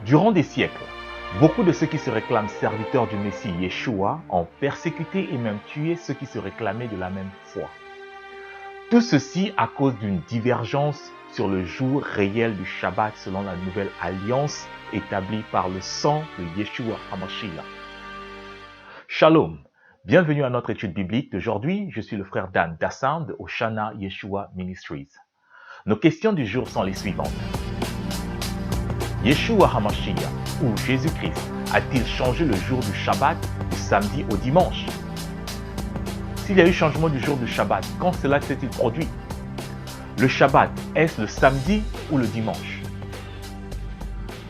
Durant des siècles, beaucoup de ceux qui se réclament serviteurs du Messie Yeshua ont persécuté et même tué ceux qui se réclamaient de la même foi. Tout ceci à cause d'une divergence sur le jour réel du Shabbat selon la nouvelle alliance établie par le sang de Yeshua HaMashiach. Shalom, bienvenue à notre étude biblique d'aujourd'hui. Je suis le frère Dan Dassan de Oshana Yeshua Ministries. Nos questions du jour sont les suivantes. Yeshua HaMashiach ou Jésus-Christ a-t-il changé le jour du Shabbat du samedi au dimanche? S'il y a eu changement du jour du Shabbat, quand cela s'est-il produit? Le Shabbat, est-ce le samedi ou le dimanche?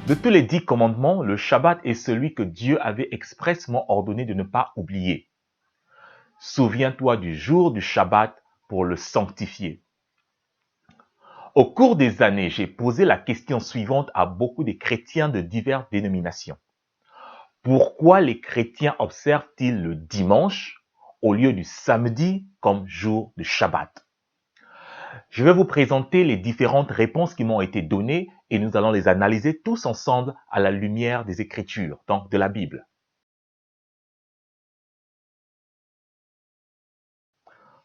De tous les 10 commandements, le Shabbat est celui que Dieu avait expressément ordonné de ne pas oublier. Souviens-toi du jour du Shabbat pour le sanctifier. Au cours des années, j'ai posé la question suivante à beaucoup de chrétiens de diverses dénominations. Pourquoi les chrétiens observent-ils le dimanche au lieu du samedi comme jour de Shabbat? Je vais vous présenter les différentes réponses qui m'ont été données et nous allons les analyser tous ensemble à la lumière des Écritures, donc de la Bible.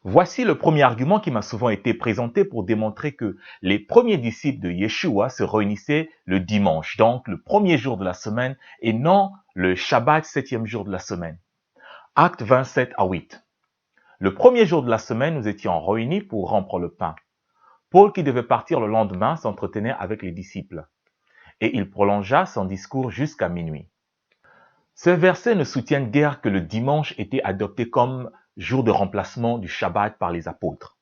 Voici le premier argument qui m'a souvent été présenté pour démontrer que les premiers disciples de Yeshua se réunissaient le dimanche, donc le premier jour de la semaine, et non le Shabbat, 7e jour de la semaine. Acte 27 à 8. Le premier jour de la semaine, nous étions réunis pour rompre le pain. Paul, qui devait partir le lendemain, s'entretenait avec les disciples, et il prolongea son discours jusqu'à minuit. Ces versets ne soutiennent guère que le dimanche était adopté comme jour de remplacement du Shabbat par les apôtres.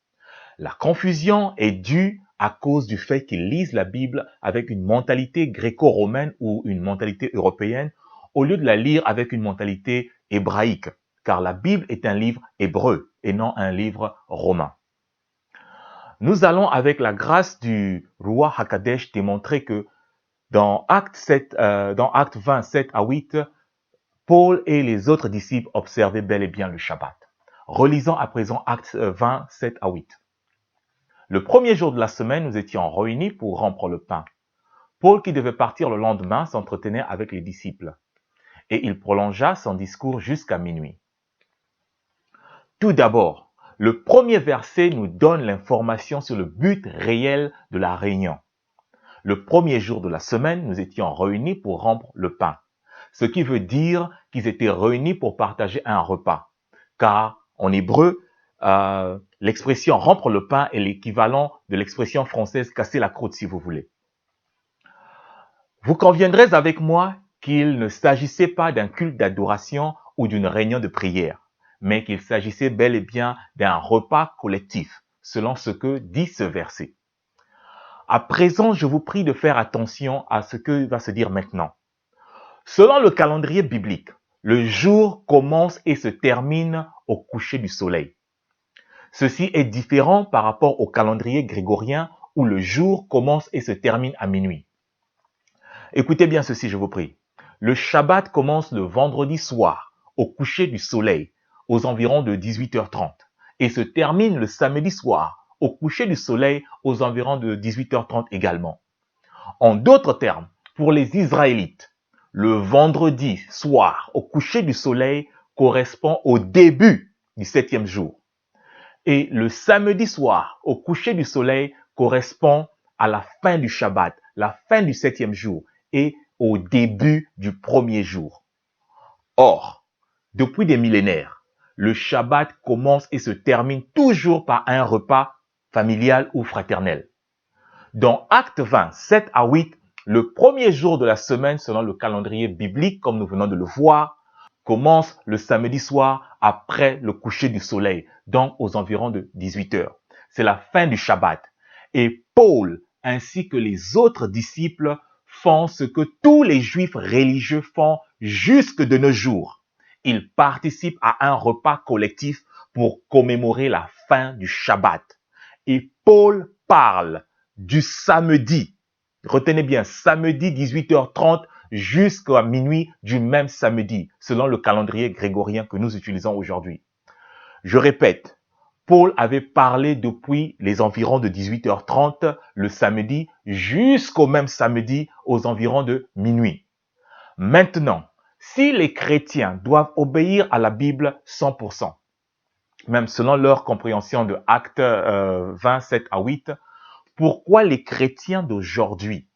La confusion est due à cause du fait qu'ils lisent la Bible avec une mentalité gréco-romaine ou une mentalité européenne au lieu de la lire avec une mentalité hébraïque, car la Bible est un livre hébreu et non un livre romain. Nous allons avec la grâce du roi Hakadesh démontrer que dans Acte 27 à 8, Paul et les autres disciples observaient bel et bien le Shabbat. Relisons à présent Acte 27 à 8. Le premier jour de la semaine, nous étions réunis pour rompre le pain. Paul, qui devait partir le lendemain, s'entretenait avec les disciples, et il prolongea son discours jusqu'à minuit. Tout d'abord, le premier verset nous donne l'information sur le but réel de la réunion. Le premier jour de la semaine, nous étions réunis pour rompre le pain, ce qui veut dire qu'ils étaient réunis pour partager un repas, car en hébreu, l'expression rompre le pain est l'équivalent de l'expression française casser la croûte, si vous voulez. Vous conviendrez avec moi qu'il ne s'agissait pas d'un culte d'adoration ou d'une réunion de prière, mais qu'il s'agissait bel et bien d'un repas collectif, selon ce que dit ce verset. À présent, je vous prie de faire attention à ce que va se dire maintenant. Selon le calendrier biblique, le jour commence et se termine au coucher du soleil. Ceci est différent par rapport au calendrier grégorien où le jour commence et se termine à minuit. Écoutez bien ceci, je vous prie. Le Shabbat commence le vendredi soir, au coucher du soleil, aux environs de 18h30, et se termine le samedi soir, au coucher du soleil, aux environs de 18h30 également. En d'autres termes, pour les Israélites, le vendredi soir, au coucher du soleil, correspond au début du 7e jour. Et le samedi soir, au coucher du soleil, correspond à la fin du Shabbat, la fin du 7e jour et au début du premier jour. Or, depuis des millénaires, le Shabbat commence et se termine toujours par un repas familial ou fraternel. Dans Acte 20, 7 à 8, le premier jour de la semaine selon le calendrier biblique, comme nous venons de le voir, commence le samedi soir après le coucher du soleil, donc aux environs de 18 heures. C'est la fin du Shabbat. Et Paul, ainsi que les autres disciples, font ce que tous les juifs religieux font jusque de nos jours. Ils participent à un repas collectif pour commémorer la fin du Shabbat. Et Paul parle du samedi. Retenez bien, samedi 18h30 jusqu'à minuit du même samedi, selon le calendrier grégorien que nous utilisons aujourd'hui. Je répète, Paul avait parlé depuis les environs de 18h30 le samedi jusqu'au même samedi aux environs de minuit. Maintenant, si les chrétiens doivent obéir à la Bible 100%, même selon leur compréhension de Actes 27 à 8, pourquoi les chrétiens d'aujourd'hui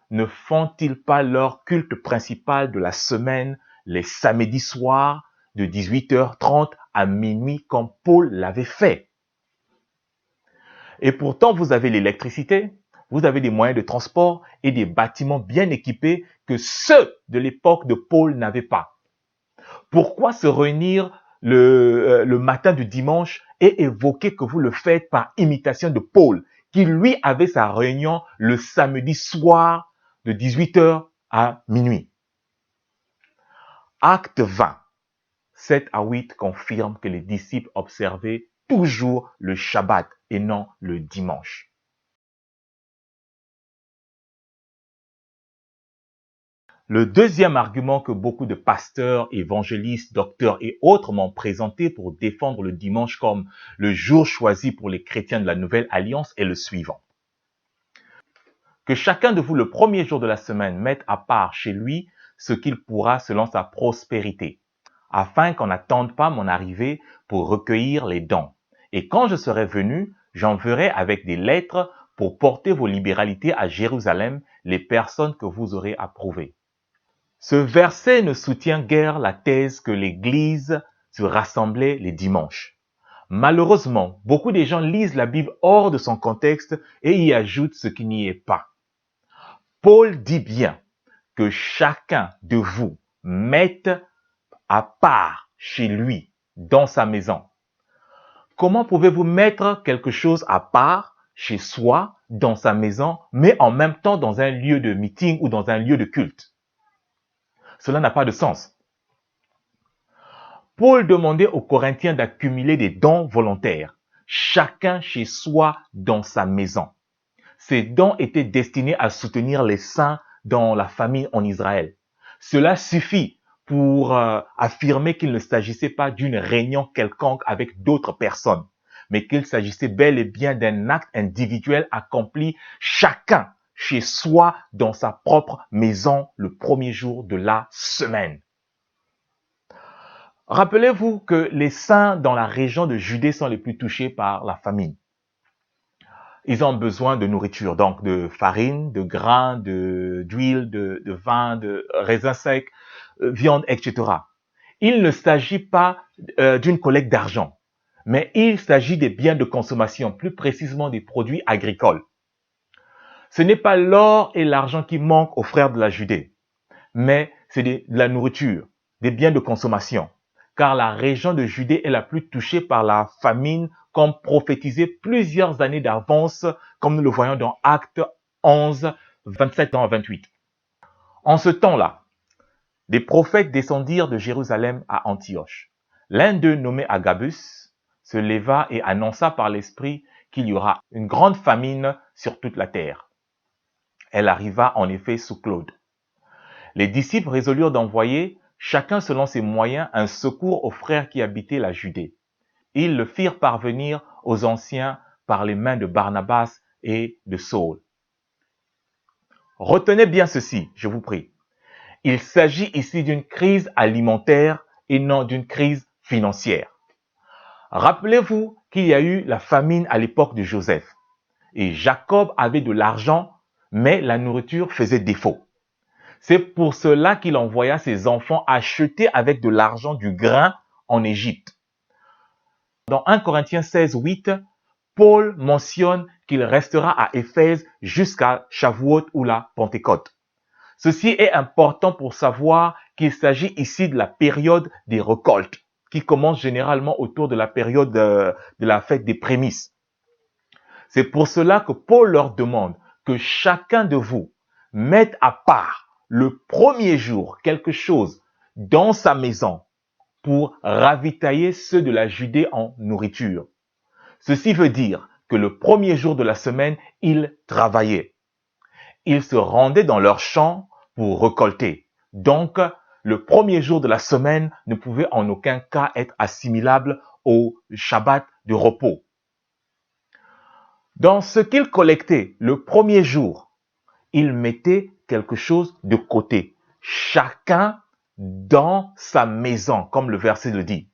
ne font-ils pas leur culte principal de la semaine les samedis soirs de 18h30 à minuit comme Paul l'avait fait? Et pourtant, vous avez l'électricité, vous avez des moyens de transport et des bâtiments bien équipés que ceux de l'époque de Paul n'avaient pas. Pourquoi se réunir le matin du dimanche et évoquer que vous le faites par imitation de Paul, qui lui avait sa réunion le samedi soir de 18h à minuit? Acte 20, 7 à 8 confirme que les disciples observaient toujours le Shabbat et non le dimanche. Le deuxième argument que beaucoup de pasteurs, évangélistes, docteurs et autres m'ont présenté pour défendre le dimanche comme le jour choisi pour les chrétiens de la Nouvelle Alliance est le suivant. Que chacun de vous le premier jour de la semaine mette à part chez lui ce qu'il pourra selon sa prospérité, afin qu'on n'attende pas mon arrivée pour recueillir les dons. Et quand je serai venu, j'enverrai avec des lettres pour porter vos libéralités à Jérusalem les personnes que vous aurez approuvées. Ce verset ne soutient guère la thèse que l'Église se rassemblait les dimanches. Malheureusement, beaucoup de gens lisent la Bible hors de son contexte et y ajoutent ce qui n'y est pas. Paul dit bien que chacun de vous mette à part chez lui, dans sa maison. Comment pouvez-vous mettre quelque chose à part chez soi, dans sa maison, mais en même temps dans un lieu de meeting ou dans un lieu de culte? Cela n'a pas de sens. Paul demandait aux Corinthiens d'accumuler des dons volontaires, chacun chez soi dans sa maison. Ces dons étaient destinés à soutenir les saints dans la famille en Israël. Cela suffit pour affirmer qu'il ne s'agissait pas d'une réunion quelconque avec d'autres personnes, mais qu'il s'agissait bel et bien d'un acte individuel accompli chacun chez soi dans sa propre maison le premier jour de la semaine. Rappelez-vous que les saints dans la région de Judée sont les plus touchés par la famine. Ils ont besoin de nourriture, donc de farine, de grains, d'huile, de vin, de raisins secs, viande, etc. Il ne s'agit pas d'une collecte d'argent, mais il s'agit des biens de consommation, plus précisément des produits agricoles. Ce n'est pas l'or et l'argent qui manquent aux frères de la Judée, mais c'est de la nourriture, des biens de consommation, car la région de Judée est la plus touchée par la famine, comme prophétisé plusieurs années d'avance, comme nous le voyons dans Actes 11, 27 à 28. En ce temps-là, des prophètes descendirent de Jérusalem à Antioche. L'un d'eux, nommé Agabus, se leva et annonça par l'Esprit qu'il y aura une grande famine sur toute la terre. Elle arriva en effet sous Claude. Les disciples résolurent d'envoyer, chacun selon ses moyens, un secours aux frères qui habitaient la Judée. Ils le firent parvenir aux anciens par les mains de Barnabas et de Saul. Retenez bien ceci, je vous prie. Il s'agit ici d'une crise alimentaire et non d'une crise financière. Rappelez-vous qu'il y a eu la famine à l'époque de Joseph. Et Jacob avait de l'argent, mais la nourriture faisait défaut. C'est pour cela qu'il envoya ses enfants acheter avec de l'argent du grain en Égypte. Dans 1 Corinthiens 16, 8, Paul mentionne qu'il restera à Éphèse jusqu'à Shavuot ou la Pentecôte. Ceci est important pour savoir qu'il s'agit ici de la période des récoltes, qui commence généralement autour de la période de la fête des prémices. C'est pour cela que Paul leur demande que chacun de vous mette à part le premier jour quelque chose dans sa maison pour ravitailler ceux de la Judée en nourriture. Ceci veut dire que le premier jour de la semaine, ils travaillaient. Ils se rendaient dans leurs champs pour récolter. Donc, le premier jour de la semaine ne pouvait en aucun cas être assimilable au Shabbat de repos. Dans ce qu'il collectait le premier jour, il mettait quelque chose de côté, chacun dans sa maison, comme le verset le dit.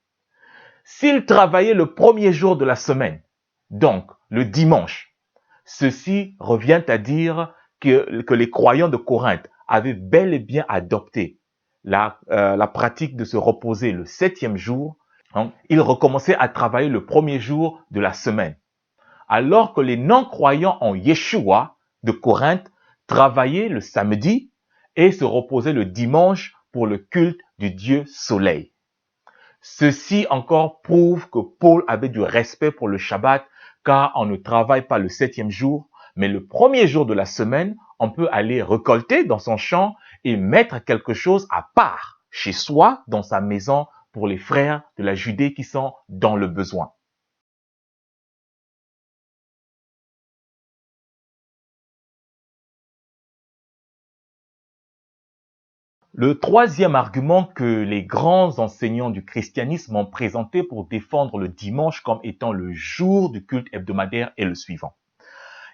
S'il travaillait le premier jour de la semaine, donc le dimanche, ceci revient à dire que les croyants de Corinthe avaient bel et bien adopté la pratique de se reposer le 7e jour. Donc, ils recommençaient à travailler le premier jour de la semaine. Alors que les non-croyants en Yeshua de Corinthe travaillaient le samedi et se reposaient le dimanche pour le culte du Dieu Soleil. Ceci encore prouve que Paul avait du respect pour le Shabbat, car on ne travaille pas le 7e jour, mais le premier jour de la semaine, on peut aller récolter dans son champ et mettre quelque chose à part chez soi, dans sa maison, pour les frères de la Judée qui sont dans le besoin. Le troisième argument que les grands enseignants du christianisme ont présenté pour défendre le dimanche comme étant le jour du culte hebdomadaire est le suivant.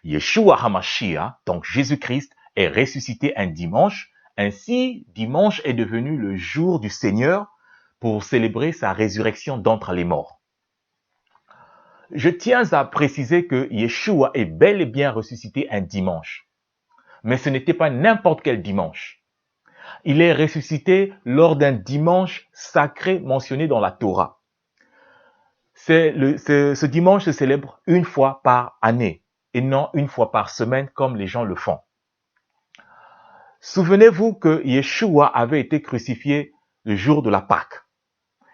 Yeshua HaMashiach, donc Jésus-Christ, est ressuscité un dimanche. Ainsi, dimanche est devenu le jour du Seigneur pour célébrer sa résurrection d'entre les morts. Je tiens à préciser que Yeshua est bel et bien ressuscité un dimanche. Mais ce n'était pas n'importe quel dimanche. Il est ressuscité lors d'un dimanche sacré mentionné dans la Torah. Ce dimanche se célèbre une fois par année et non une fois par semaine comme les gens le font. Souvenez-vous que Yeshua avait été crucifié le jour de la Pâque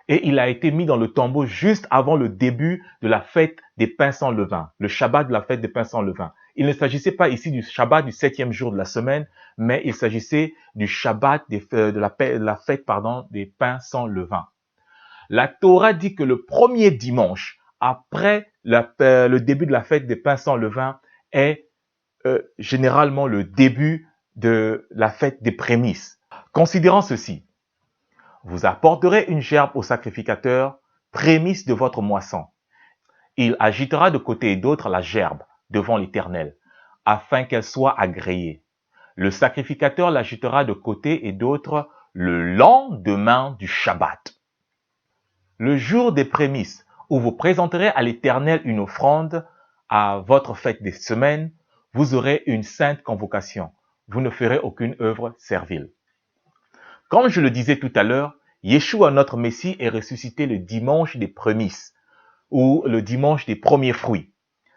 et il a été mis dans le tombeau juste avant le début de la fête des pains sans levain, le Shabbat de la fête des pains sans levain. Il ne s'agissait pas ici du Shabbat du 7e jour de la semaine, mais il s'agissait du Shabbat de la fête des pains sans levain. La Torah dit que le premier dimanche après le début de la fête des pains sans levain est généralement le début de la fête des prémices. Considérant ceci, vous apporterez une gerbe au sacrificateur, prémisse de votre moisson. Il agitera de côté et d'autre la gerbe devant l'Éternel, afin qu'elle soit agréée. Le sacrificateur l'agitera de côté et d'autre le lendemain du Shabbat. Le jour des prémices, où vous présenterez à l'Éternel une offrande à votre fête des semaines, vous aurez une sainte convocation. Vous ne ferez aucune œuvre servile. Comme je le disais tout à l'heure, Yeshua, notre Messie, est ressuscité le dimanche des prémices, ou le dimanche des premiers fruits.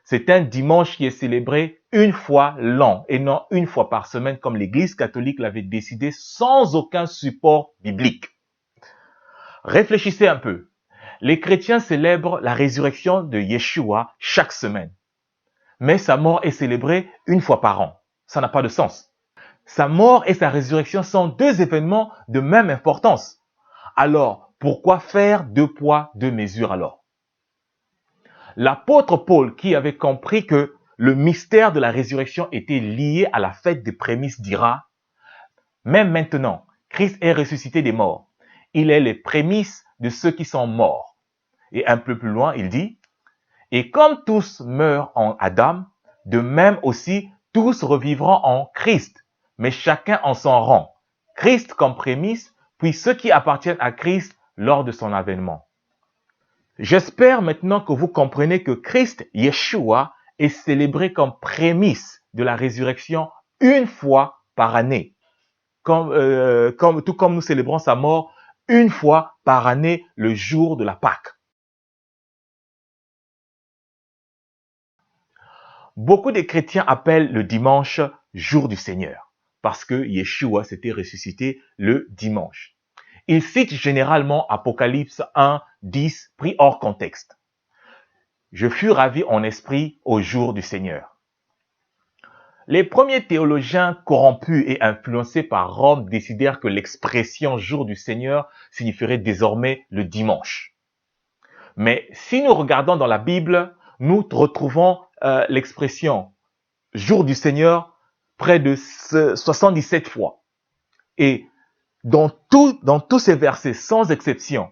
C'est un dimanche qui est célébré une fois l'an et non une fois par semaine comme l'Église catholique l'avait décidé sans aucun support biblique. Réfléchissez un peu. Les chrétiens célèbrent la résurrection de Yeshua chaque semaine. Mais sa mort est célébrée une fois par an. Ça n'a pas de sens. Sa mort et sa résurrection sont deux événements de même importance. Alors, pourquoi faire deux poids, deux mesures alors? L'apôtre Paul, qui avait compris que le mystère de la résurrection était lié à la fête des prémices, dira, « Même maintenant, Christ est ressuscité des morts. Il est les prémices de ceux qui sont morts. » Et un peu plus loin, il dit, « Et comme tous meurent en Adam, de même aussi tous revivront en Christ, mais chacun en son rang. Christ comme prémisse, puis ceux qui appartiennent à Christ lors de son avènement. » J'espère maintenant que vous comprenez que Christ, Yeshua, est célébré comme prémisse de la résurrection une fois par année. Tout comme nous célébrons sa mort une fois par année le jour de la Pâque. Beaucoup de chrétiens appellent le dimanche jour du Seigneur parce que Yeshua s'était ressuscité le dimanche. Ils citent généralement Apocalypse 1, 10, pris hors contexte. Je fus ravi en esprit au jour du Seigneur. Les premiers théologiens corrompus et influencés par Rome décidèrent que l'expression jour du Seigneur signifierait désormais le dimanche. Mais si nous regardons dans la Bible, nous retrouvons l'expression jour du Seigneur près de 77 fois. Et dans tous ces versets, sans exception,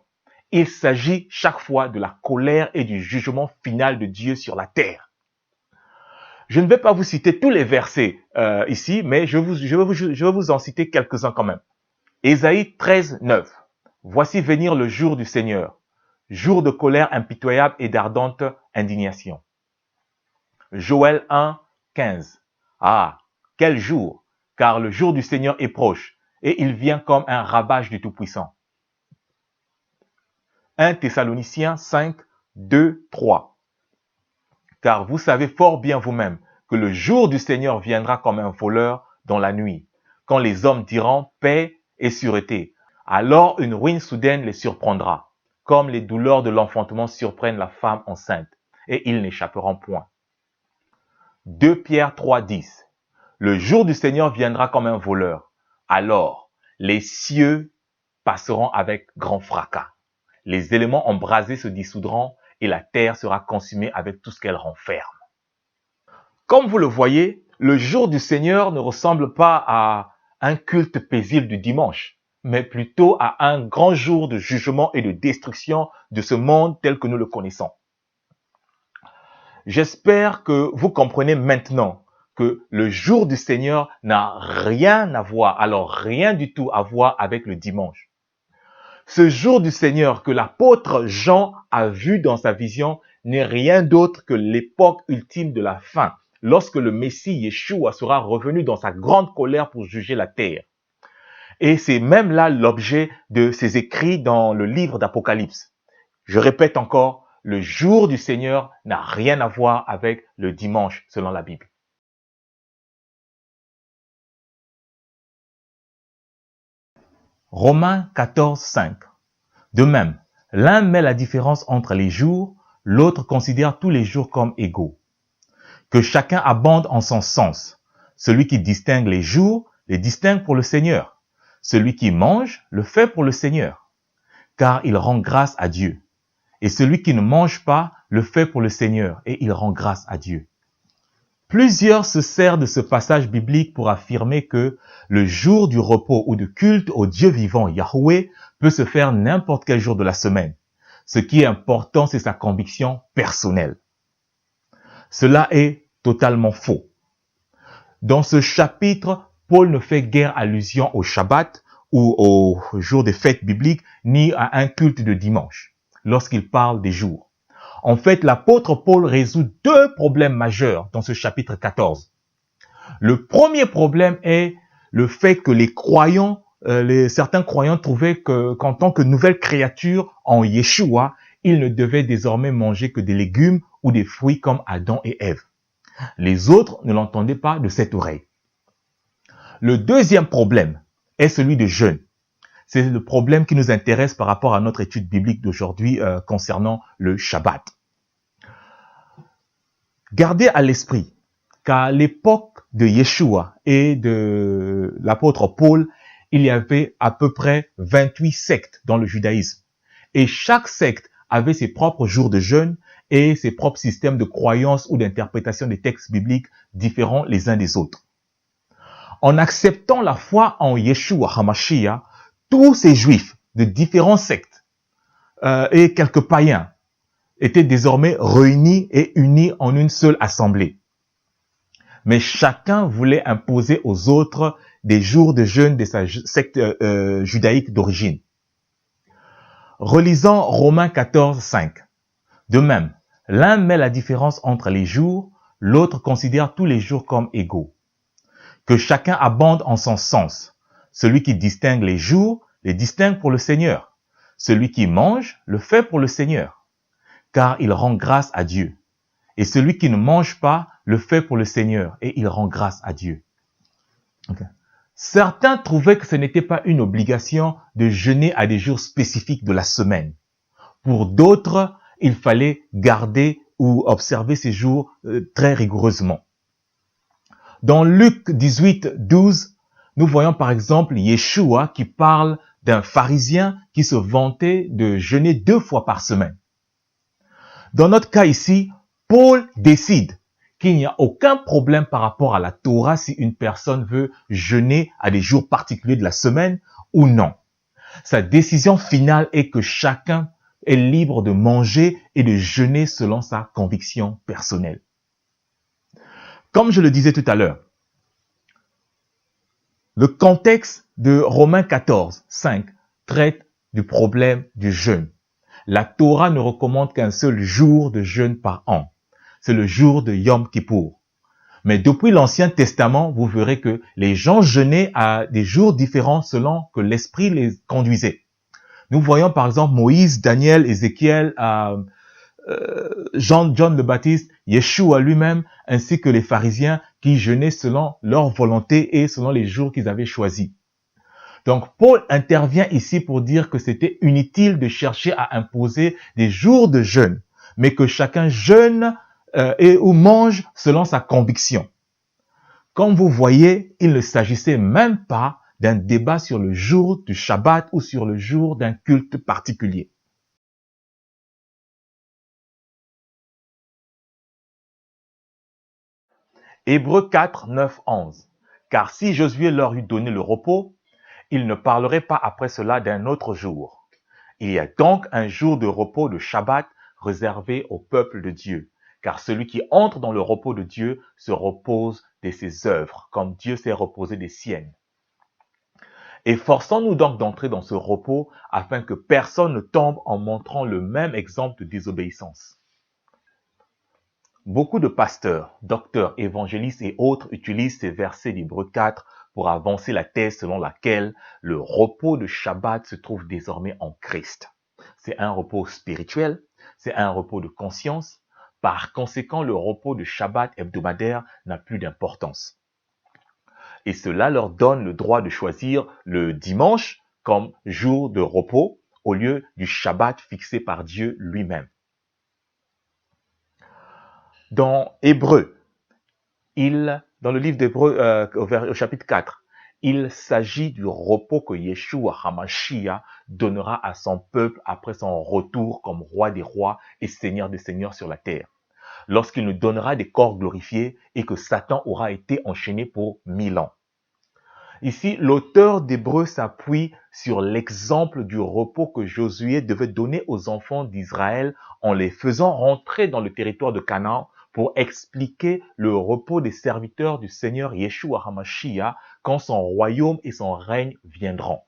il s'agit chaque fois de la colère et du jugement final de Dieu sur la terre. Je ne vais pas vous citer tous les versets ici, mais je vais vous en citer quelques-uns quand même. Ésaïe 13, 9. Voici venir le jour du Seigneur, jour de colère impitoyable et d'ardente indignation. Joël 1, 15. Ah, quel jour, car le jour du Seigneur est proche, et il vient comme un ravage du Tout-Puissant. 1 Thessaloniciens 5, 2, 3. Car vous savez fort bien vous-même que le jour du Seigneur viendra comme un voleur dans la nuit, quand les hommes diront paix et sûreté. Alors une ruine soudaine les surprendra, comme les douleurs de l'enfantement surprennent la femme enceinte, et ils n'échapperont point. 2 Pierre 3, 10. Le jour du Seigneur viendra comme un voleur. Alors, les cieux passeront avec grand fracas. Les éléments embrasés se dissoudront et la terre sera consumée avec tout ce qu'elle renferme. Comme vous le voyez, le jour du Seigneur ne ressemble pas à un culte paisible du dimanche, mais plutôt à un grand jour de jugement et de destruction de ce monde tel que nous le connaissons. J'espère que vous comprenez maintenant que le jour du Seigneur n'a rien à voir, alors rien du tout à voir avec le dimanche. Ce jour du Seigneur que l'apôtre Jean a vu dans sa vision n'est rien d'autre que l'époque ultime de la fin, lorsque le Messie Yeshua sera revenu dans sa grande colère pour juger la terre. Et c'est même là l'objet de ses écrits dans le livre d'Apocalypse. Je répète encore, le jour du Seigneur n'a rien à voir avec le dimanche selon la Bible. Romains 14, 5. De même, l'un met la différence entre les jours, l'autre considère tous les jours comme égaux. Que chacun abonde en son sens. Celui qui distingue les jours, les distingue pour le Seigneur. Celui qui mange, le fait pour le Seigneur, car il rend grâce à Dieu. Et celui qui ne mange pas, le fait pour le Seigneur, et il rend grâce à Dieu. Plusieurs se servent de ce passage biblique pour affirmer que le jour du repos ou du culte au Dieu vivant Yahweh peut se faire n'importe quel jour de la semaine. Ce qui est important, c'est sa conviction personnelle. Cela est totalement faux. Dans ce chapitre, Paul ne fait guère allusion au Shabbat ou au jour des fêtes bibliques, ni à un culte de dimanche, lorsqu'il parle des jours. En fait, l'apôtre Paul résout deux problèmes majeurs dans ce chapitre 14. Le premier problème est le fait que les croyants, certains croyants trouvaient qu'en tant que nouvelle créature en Yeshua, ils ne devaient désormais manger que des légumes ou des fruits comme Adam et Ève. Les autres ne l'entendaient pas de cette oreille. Le deuxième problème est celui de jeûne. C'est le problème qui nous intéresse par rapport à notre étude biblique d'aujourd'hui concernant le Shabbat. Gardez à l'esprit qu'à l'époque de Yeshua et de l'apôtre Paul, il y avait à peu près 28 sectes dans le judaïsme. Et chaque secte avait ses propres jours de jeûne et ses propres systèmes de croyance ou d'interprétation des textes bibliques différents les uns des autres. En acceptant la foi en Yeshua HaMashiach, tous ces juifs de différents sectes et quelques païens étaient désormais réunis et unis en une seule assemblée. Mais chacun voulait imposer aux autres des jours de jeûne de sa secte judaïque d'origine. Relisons Romains 14, 5. De même, l'un met la différence entre les jours, l'autre considère tous les jours comme égaux. Que chacun abonde en son sens. Celui qui distingue les jours, les distingue pour le Seigneur. Celui qui mange, le fait pour le Seigneur, car il rend grâce à Dieu. Et celui qui ne mange pas, le fait pour le Seigneur, et il rend grâce à Dieu. Okay. Certains trouvaient que ce n'était pas une obligation de jeûner à des jours spécifiques de la semaine. Pour d'autres, il fallait garder ou observer ces jours très rigoureusement. Dans Luc 18, 12, nous voyons par exemple Yeshua qui parle d'un pharisien qui se vantait de jeûner 2 fois par semaine. Dans notre cas ici, Paul décide qu'il n'y a aucun problème par rapport à la Torah si une personne veut jeûner à des jours particuliers de la semaine ou non. Sa décision finale est que chacun est libre de manger et de jeûner selon sa conviction personnelle. Comme je le disais tout à l'heure, le contexte de Romains 14, 5 traite du problème du jeûne. La Torah ne recommande qu'un seul jour de jeûne par an. C'est le jour de Yom Kippour. Mais depuis l'Ancien Testament, vous verrez que les gens jeûnaient à des jours différents selon que l'Esprit les conduisait. Nous voyons par exemple Moïse, Daniel, Ézéchiel, John le Baptiste, Yeshua lui-même, ainsi que les pharisiens qui jeûnaient selon leur volonté et selon les jours qu'ils avaient choisis. Donc Paul intervient ici pour dire que c'était inutile de chercher à imposer des jours de jeûne, mais que chacun jeûne ou mange selon sa conviction. Comme vous voyez, il ne s'agissait même pas d'un débat sur le jour du Shabbat ou sur le jour d'un culte particulier. Hébreux 4, 9, 11. Car si Josué leur eût donné le repos, il ne parlerait pas après cela d'un autre jour. Il y a donc un jour de repos de Shabbat réservé au peuple de Dieu. Car celui qui entre dans le repos de Dieu se repose de ses œuvres, comme Dieu s'est reposé des siennes. Efforçons-nous donc d'entrer dans ce repos afin que personne ne tombe en montrant le même exemple de désobéissance. Beaucoup de pasteurs, docteurs, évangélistes et autres utilisent ces versets d'Hébreux 4 pour avancer la thèse selon laquelle le repos de Shabbat se trouve désormais en Christ. C'est un repos spirituel, c'est un repos de conscience. Par conséquent, le repos de Shabbat hebdomadaire n'a plus d'importance. Et cela leur donne le droit de choisir le dimanche comme jour de repos au lieu du Shabbat fixé par Dieu lui-même. Dans Hébreux, dans le livre d'Hébreux au chapitre 4, il s'agit du repos que Yeshua HaMashiach donnera à son peuple après son retour comme roi des rois et seigneur des seigneurs sur la terre, lorsqu'il nous donnera des corps glorifiés et que Satan aura été enchaîné pour 1000 ans. Ici, l'auteur d'Hébreux s'appuie sur l'exemple du repos que Josué devait donner aux enfants d'Israël en les faisant rentrer dans le territoire de Canaan pour expliquer le repos des serviteurs du Seigneur Yeshua HaMashiach quand son royaume et son règne viendront.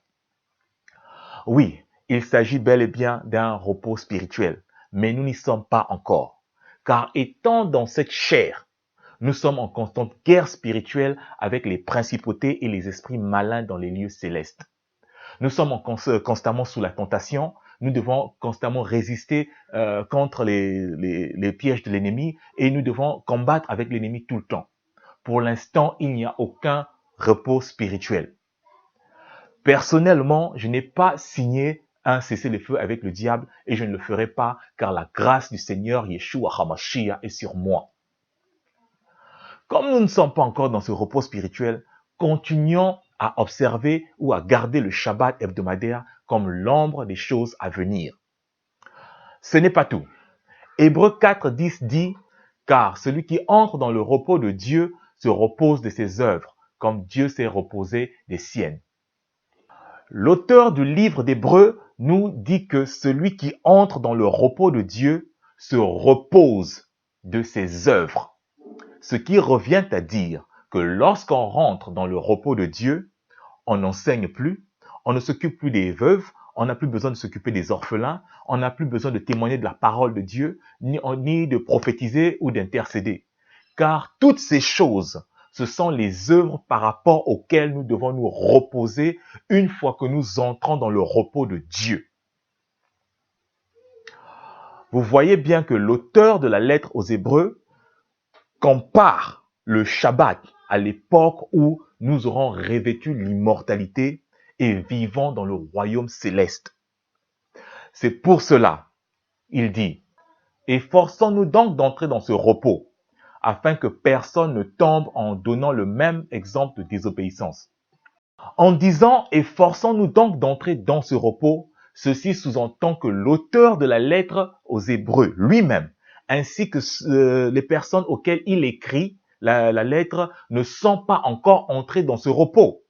Oui, il s'agit bel et bien d'un repos spirituel, mais nous n'y sommes pas encore, car étant dans cette chair, nous sommes en constante guerre spirituelle avec les principautés et les esprits malins dans les lieux célestes. Nous sommes constamment sous la tentation. Nous devons constamment résister contre les pièges de l'ennemi et nous devons combattre avec l'ennemi tout le temps. Pour l'instant, il n'y a aucun repos spirituel. Personnellement, je n'ai pas signé un cessez-le-feu avec le diable et je ne le ferai pas car la grâce du Seigneur Yeshua HaMashiach est sur moi. Comme nous ne sommes pas encore dans ce repos spirituel, continuons à observer ou à garder le Shabbat hebdomadaire comme l'ombre des choses à venir. Ce n'est pas tout. Hébreux 4:10 dit « Car celui qui entre dans le repos de Dieu se repose de ses œuvres, comme Dieu s'est reposé des siennes. » L'auteur du livre d'Hébreux nous dit que celui qui entre dans le repos de Dieu se repose de ses œuvres. Ce qui revient à dire que lorsqu'on rentre dans le repos de Dieu, on n'enseigne plus, on ne s'occupe plus des veuves, on n'a plus besoin de s'occuper des orphelins, on n'a plus besoin de témoigner de la parole de Dieu, ni de prophétiser ou d'intercéder. Car toutes ces choses, ce sont les œuvres par rapport auxquelles nous devons nous reposer une fois que nous entrons dans le repos de Dieu. Vous voyez bien que l'auteur de la lettre aux Hébreux compare le Shabbat à l'époque où nous aurons revêtu l'immortalité et vivons dans le royaume céleste. C'est pour cela, il dit, efforçons-nous donc d'entrer dans ce repos, afin que personne ne tombe en donnant le même exemple de désobéissance. En disant efforçons-nous donc d'entrer dans ce repos, ceci sous-entend que l'auteur de la lettre aux Hébreux lui-même, ainsi que les personnes auxquelles il écrit la lettre, ne sont pas encore entrés dans ce repos.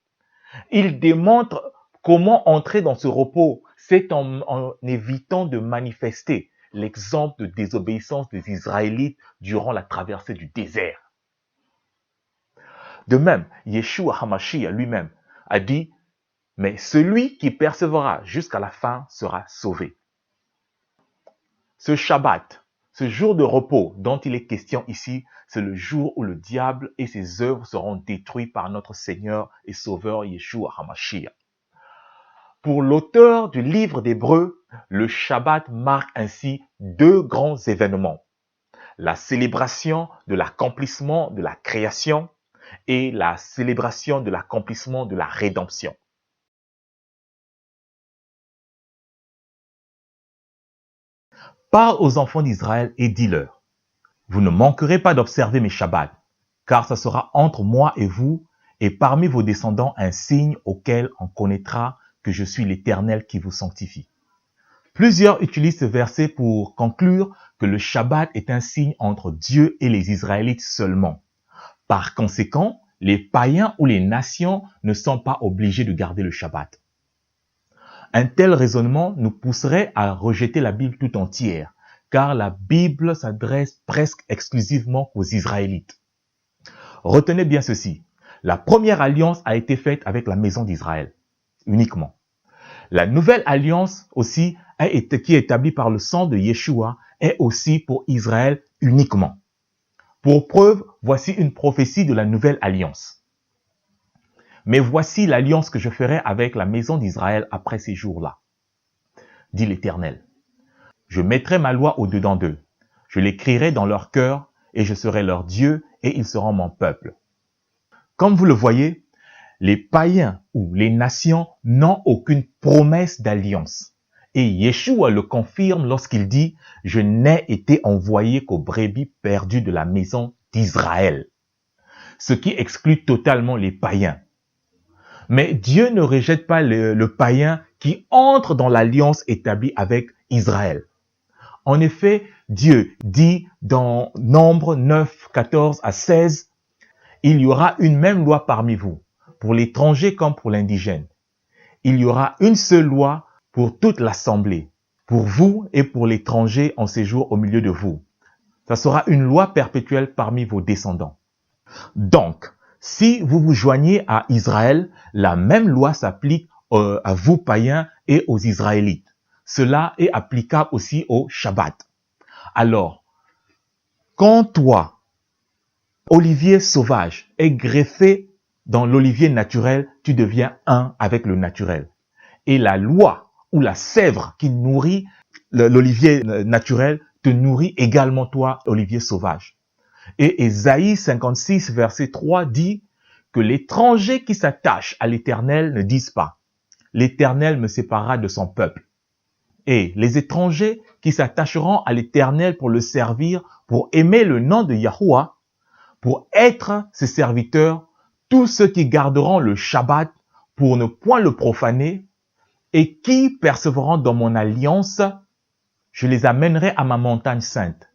Il démontre comment entrer dans ce repos, c'est en évitant de manifester l'exemple de désobéissance des Israélites durant la traversée du désert. De même, Yeshua HaMashiach lui-même a dit, mais celui qui persévérera jusqu'à la fin sera sauvé. Ce Shabbat, ce jour de repos dont il est question ici, c'est le jour où le diable et ses œuvres seront détruits par notre Seigneur et Sauveur Yeshua HaMashiach. Pour l'auteur du livre d'Hébreux, le Shabbat marque ainsi deux grands événements. La célébration de l'accomplissement de la création et la célébration de l'accomplissement de la rédemption. Parle aux enfants d'Israël et dis-leur, vous ne manquerez pas d'observer mes Shabbats, car ce sera entre moi et vous, et parmi vos descendants un signe auquel on connaîtra que je suis l'Éternel qui vous sanctifie. Plusieurs utilisent ce verset pour conclure que le Shabbat est un signe entre Dieu et les Israélites seulement. Par conséquent, les païens ou les nations ne sont pas obligés de garder le Shabbat. Un tel raisonnement nous pousserait à rejeter la Bible tout entière, car la Bible s'adresse presque exclusivement aux Israélites. Retenez bien ceci, la première alliance a été faite avec la maison d'Israël, uniquement. La nouvelle alliance aussi, qui est établie par le sang de Yeshua, est aussi pour Israël uniquement. Pour preuve, voici une prophétie de la nouvelle alliance. Mais voici l'alliance que je ferai avec la maison d'Israël après ces jours-là, dit l'Éternel. Je mettrai ma loi au-dedans d'eux, je l'écrirai dans leur cœur, et je serai leur Dieu, et ils seront mon peuple. Comme vous le voyez, les païens ou les nations n'ont aucune promesse d'alliance. Et Yeshua le confirme lorsqu'il dit « Je n'ai été envoyé qu'aux brebis perdues de la maison d'Israël », ce qui exclut totalement les païens. Mais Dieu ne rejette pas le païen qui entre dans l'alliance établie avec Israël. En effet, Dieu dit dans Nombre 9, 14 à 16, « Il y aura une même loi parmi vous, pour l'étranger comme pour l'indigène. Il y aura une seule loi pour toute l'assemblée, pour vous et pour l'étranger en séjour au milieu de vous. Ça sera une loi perpétuelle parmi vos descendants. » Donc, si vous vous joignez à Israël, la même loi s'applique à vous païens et aux Israélites. Cela est applicable aussi au Shabbat. Alors, quand toi, olivier sauvage, est greffé dans l'olivier naturel, tu deviens un avec le naturel. Et la loi ou la sèvre qui nourrit l'olivier naturel te nourrit également toi, olivier sauvage. Et Ésaïe 56, verset 3 dit que l'étranger qui s'attache à l'Éternel ne dise pas « L'Éternel me séparera de son peuple ». Et les étrangers qui s'attacheront à l'Éternel pour le servir, pour aimer le nom de Yahuwah, pour être ses serviteurs, tous ceux qui garderont le Shabbat pour ne point le profaner et qui persévéreront dans mon alliance, je les amènerai à ma montagne sainte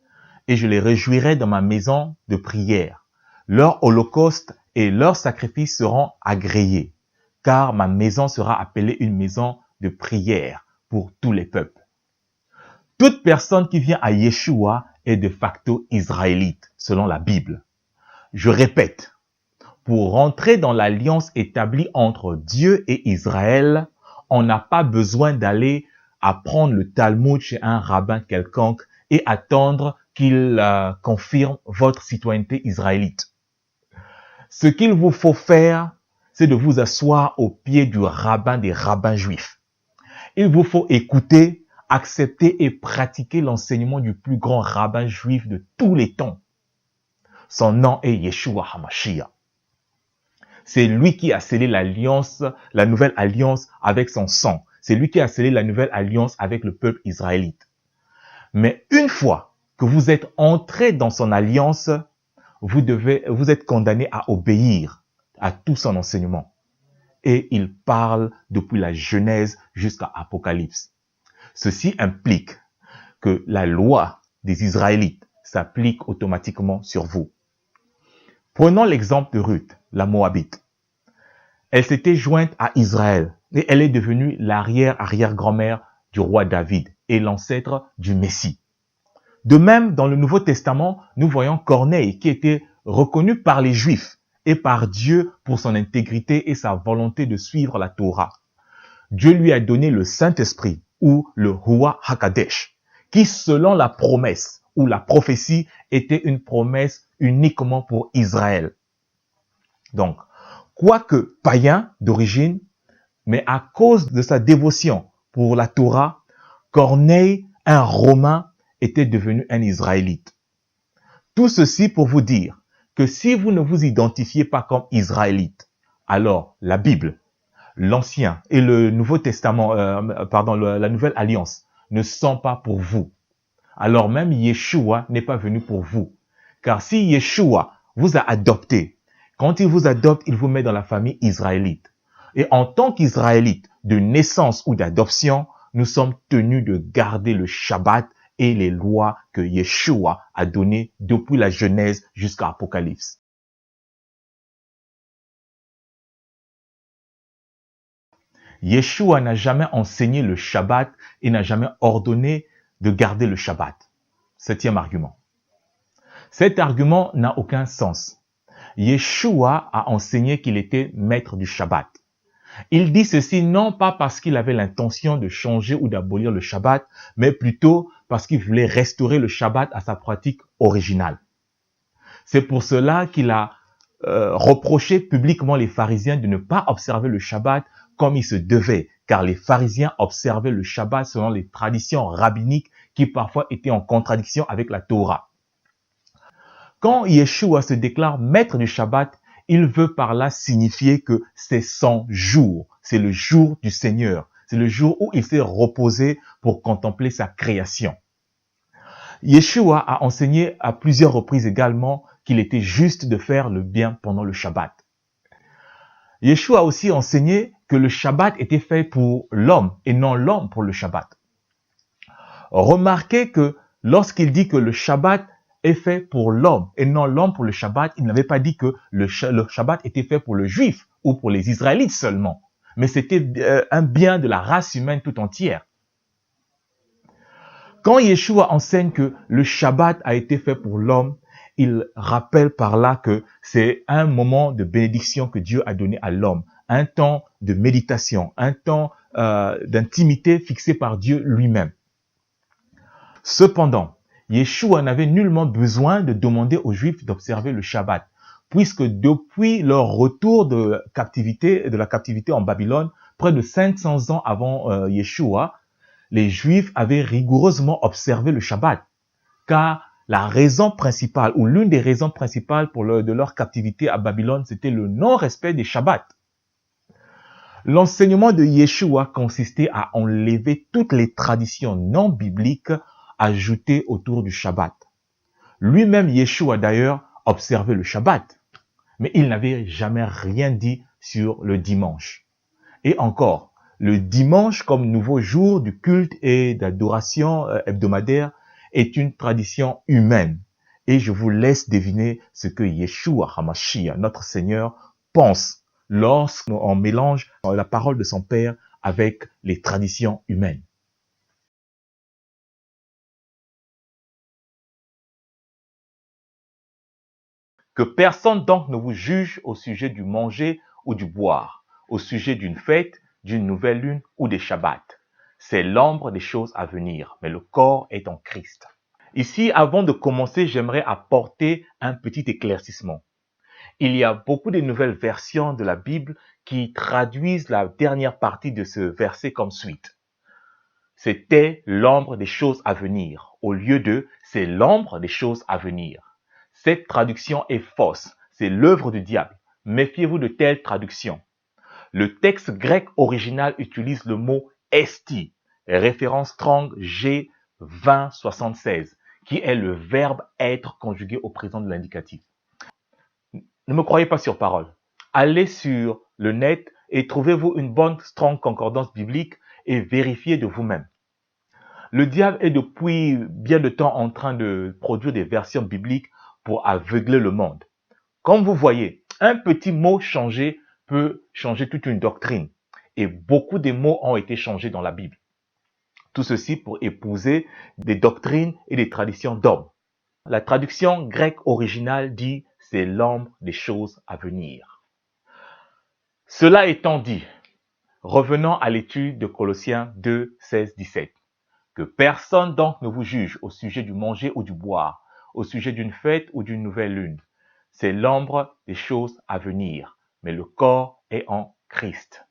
et je les réjouirai dans ma maison de prière. Leur holocauste et leurs sacrifices seront agréés, car ma maison sera appelée une maison de prière pour tous les peuples. Toute personne qui vient à Yeshua est de facto israélite, selon la Bible. Je répète, pour rentrer dans l'alliance établie entre Dieu et Israël, on n'a pas besoin d'aller apprendre le Talmud chez un rabbin quelconque et attendre qu'il confirme votre citoyenneté israélite. Ce qu'il vous faut faire, c'est de vous asseoir au pied du rabbin des rabbins juifs. Il vous faut écouter, accepter et pratiquer l'enseignement du plus grand rabbin juif de tous les temps. Son nom est Yeshua HaMashiach. C'est lui qui a scellé l'alliance, la nouvelle alliance avec son sang. C'est lui qui a scellé la nouvelle alliance avec le peuple israélite. Mais une fois que vous êtes entré dans son alliance, vous êtes condamné à obéir à tout son enseignement. Et il parle depuis la Genèse jusqu'à Apocalypse. Ceci implique que la loi des Israélites s'applique automatiquement sur vous. Prenons l'exemple de Ruth, la Moabite. Elle s'était jointe à Israël et elle est devenue l'arrière-arrière-grand-mère du roi David et l'ancêtre du Messie. De même, dans le Nouveau Testament, nous voyons Corneille qui était reconnu par les Juifs et par Dieu pour son intégrité et sa volonté de suivre la Torah. Dieu lui a donné le Saint-Esprit ou le Ruach HaKadosh, qui selon la promesse ou la prophétie était une promesse uniquement pour Israël. Donc, quoique païen d'origine, mais à cause de sa dévotion pour la Torah, Corneille, un Romain, était devenu un Israélite. Tout ceci pour vous dire que si vous ne vous identifiez pas comme Israélite, alors la Bible, l'Ancien et le Nouveau Testament, la Nouvelle Alliance ne sont pas pour vous. Alors même Yeshua n'est pas venu pour vous. Car si Yeshua vous a adopté, quand il vous adopte, il vous met dans la famille israélite. Et en tant qu'Israélites de naissance ou d'adoption, nous sommes tenus de garder le Shabbat et les lois que Yeshua a données depuis la Genèse jusqu'à Apocalypse. Yeshua n'a jamais enseigné le Shabbat et n'a jamais ordonné de garder le Shabbat. 7e argument. Cet argument n'a aucun sens. Yeshua a enseigné qu'il était maître du Shabbat. Il dit ceci non pas parce qu'il avait l'intention de changer ou d'abolir le Shabbat, mais plutôt parce qu'il voulait restaurer le Shabbat à sa pratique originale. C'est pour cela qu'il a reproché publiquement les pharisiens de ne pas observer le Shabbat comme il se devait, car les pharisiens observaient le Shabbat selon les traditions rabbiniques qui parfois étaient en contradiction avec la Torah. Quand Yeshua se déclare maître du Shabbat, il veut par là signifier que c'est son jour, c'est le jour du Seigneur, c'est le jour où il s'est reposé pour contempler sa création. Yeshua a enseigné à plusieurs reprises également qu'il était juste de faire le bien pendant le Shabbat. Yeshua a aussi enseigné que le Shabbat était fait pour l'homme et non l'homme pour le Shabbat. Remarquez que lorsqu'il dit que le Shabbat est fait pour l'homme et non l'homme pour le Shabbat, il n'avait pas dit que le Shabbat était fait pour le juif ou pour les Israélites seulement, mais c'était un bien de la race humaine tout entière. Quand Yeshua enseigne que le Shabbat a été fait pour l'homme, il rappelle par là que c'est un moment de bénédiction que Dieu a donné à l'homme, un temps de méditation, un temps d'intimité fixé par Dieu lui-même. Cependant, Yeshua n'avait nullement besoin de demander aux Juifs d'observer le Shabbat, puisque depuis leur retour de la captivité en Babylone, près de 500 ans avant Yeshua, les Juifs avaient rigoureusement observé le Shabbat, car la raison principale, ou l'une des raisons principales de leur captivité à Babylone, c'était le non-respect des Shabbats. L'enseignement de Yeshua consistait à enlever toutes les traditions non bibliques ajoutées autour du Shabbat. Lui-même, Yeshua d'ailleurs, observait le Shabbat, mais il n'avait jamais rien dit sur le dimanche. Et encore, le dimanche comme nouveau jour du culte et d'adoration hebdomadaire est une tradition humaine. Et je vous laisse deviner ce que Yeshua HaMashiach, notre Seigneur, pense lorsqu'on mélange la parole de son Père avec les traditions humaines. Que personne donc ne vous juge au sujet du manger ou du boire, au sujet d'une fête, d'une nouvelle lune ou des Shabbats. C'est l'ombre des choses à venir, mais le corps est en Christ. Ici, avant de commencer, j'aimerais apporter un petit éclaircissement. Il y a beaucoup de nouvelles versions de la Bible qui traduisent la dernière partie de ce verset comme suite. C'était l'ombre des choses à venir, au lieu de c'est l'ombre des choses à venir. Cette traduction est fausse, c'est l'œuvre du diable. Méfiez-vous de telles traductions. Le texte grec original utilise le mot esti, référence Strong G 2076, qui est le verbe être conjugué au présent de l'indicatif. Ne me croyez pas sur parole. Allez sur le net et trouvez-vous une bonne Strong concordance biblique et vérifiez de vous-même. Le diable est depuis bien de temps en train de produire des versions bibliques pour aveugler le monde. Comme vous voyez, un petit mot changé peut peut changer toute une doctrine. Et beaucoup de mots ont été changés dans la Bible. Tout ceci pour épouser des doctrines et des traditions d'hommes. La traduction grecque originale dit « c'est l'ombre des choses à venir ». Cela étant dit, revenons à l'étude de Colossiens 2, 16, 17. Que personne donc ne vous juge au sujet du manger ou du boire, au sujet d'une fête ou d'une nouvelle lune. C'est l'ombre des choses à venir, mais le corps est en Christ.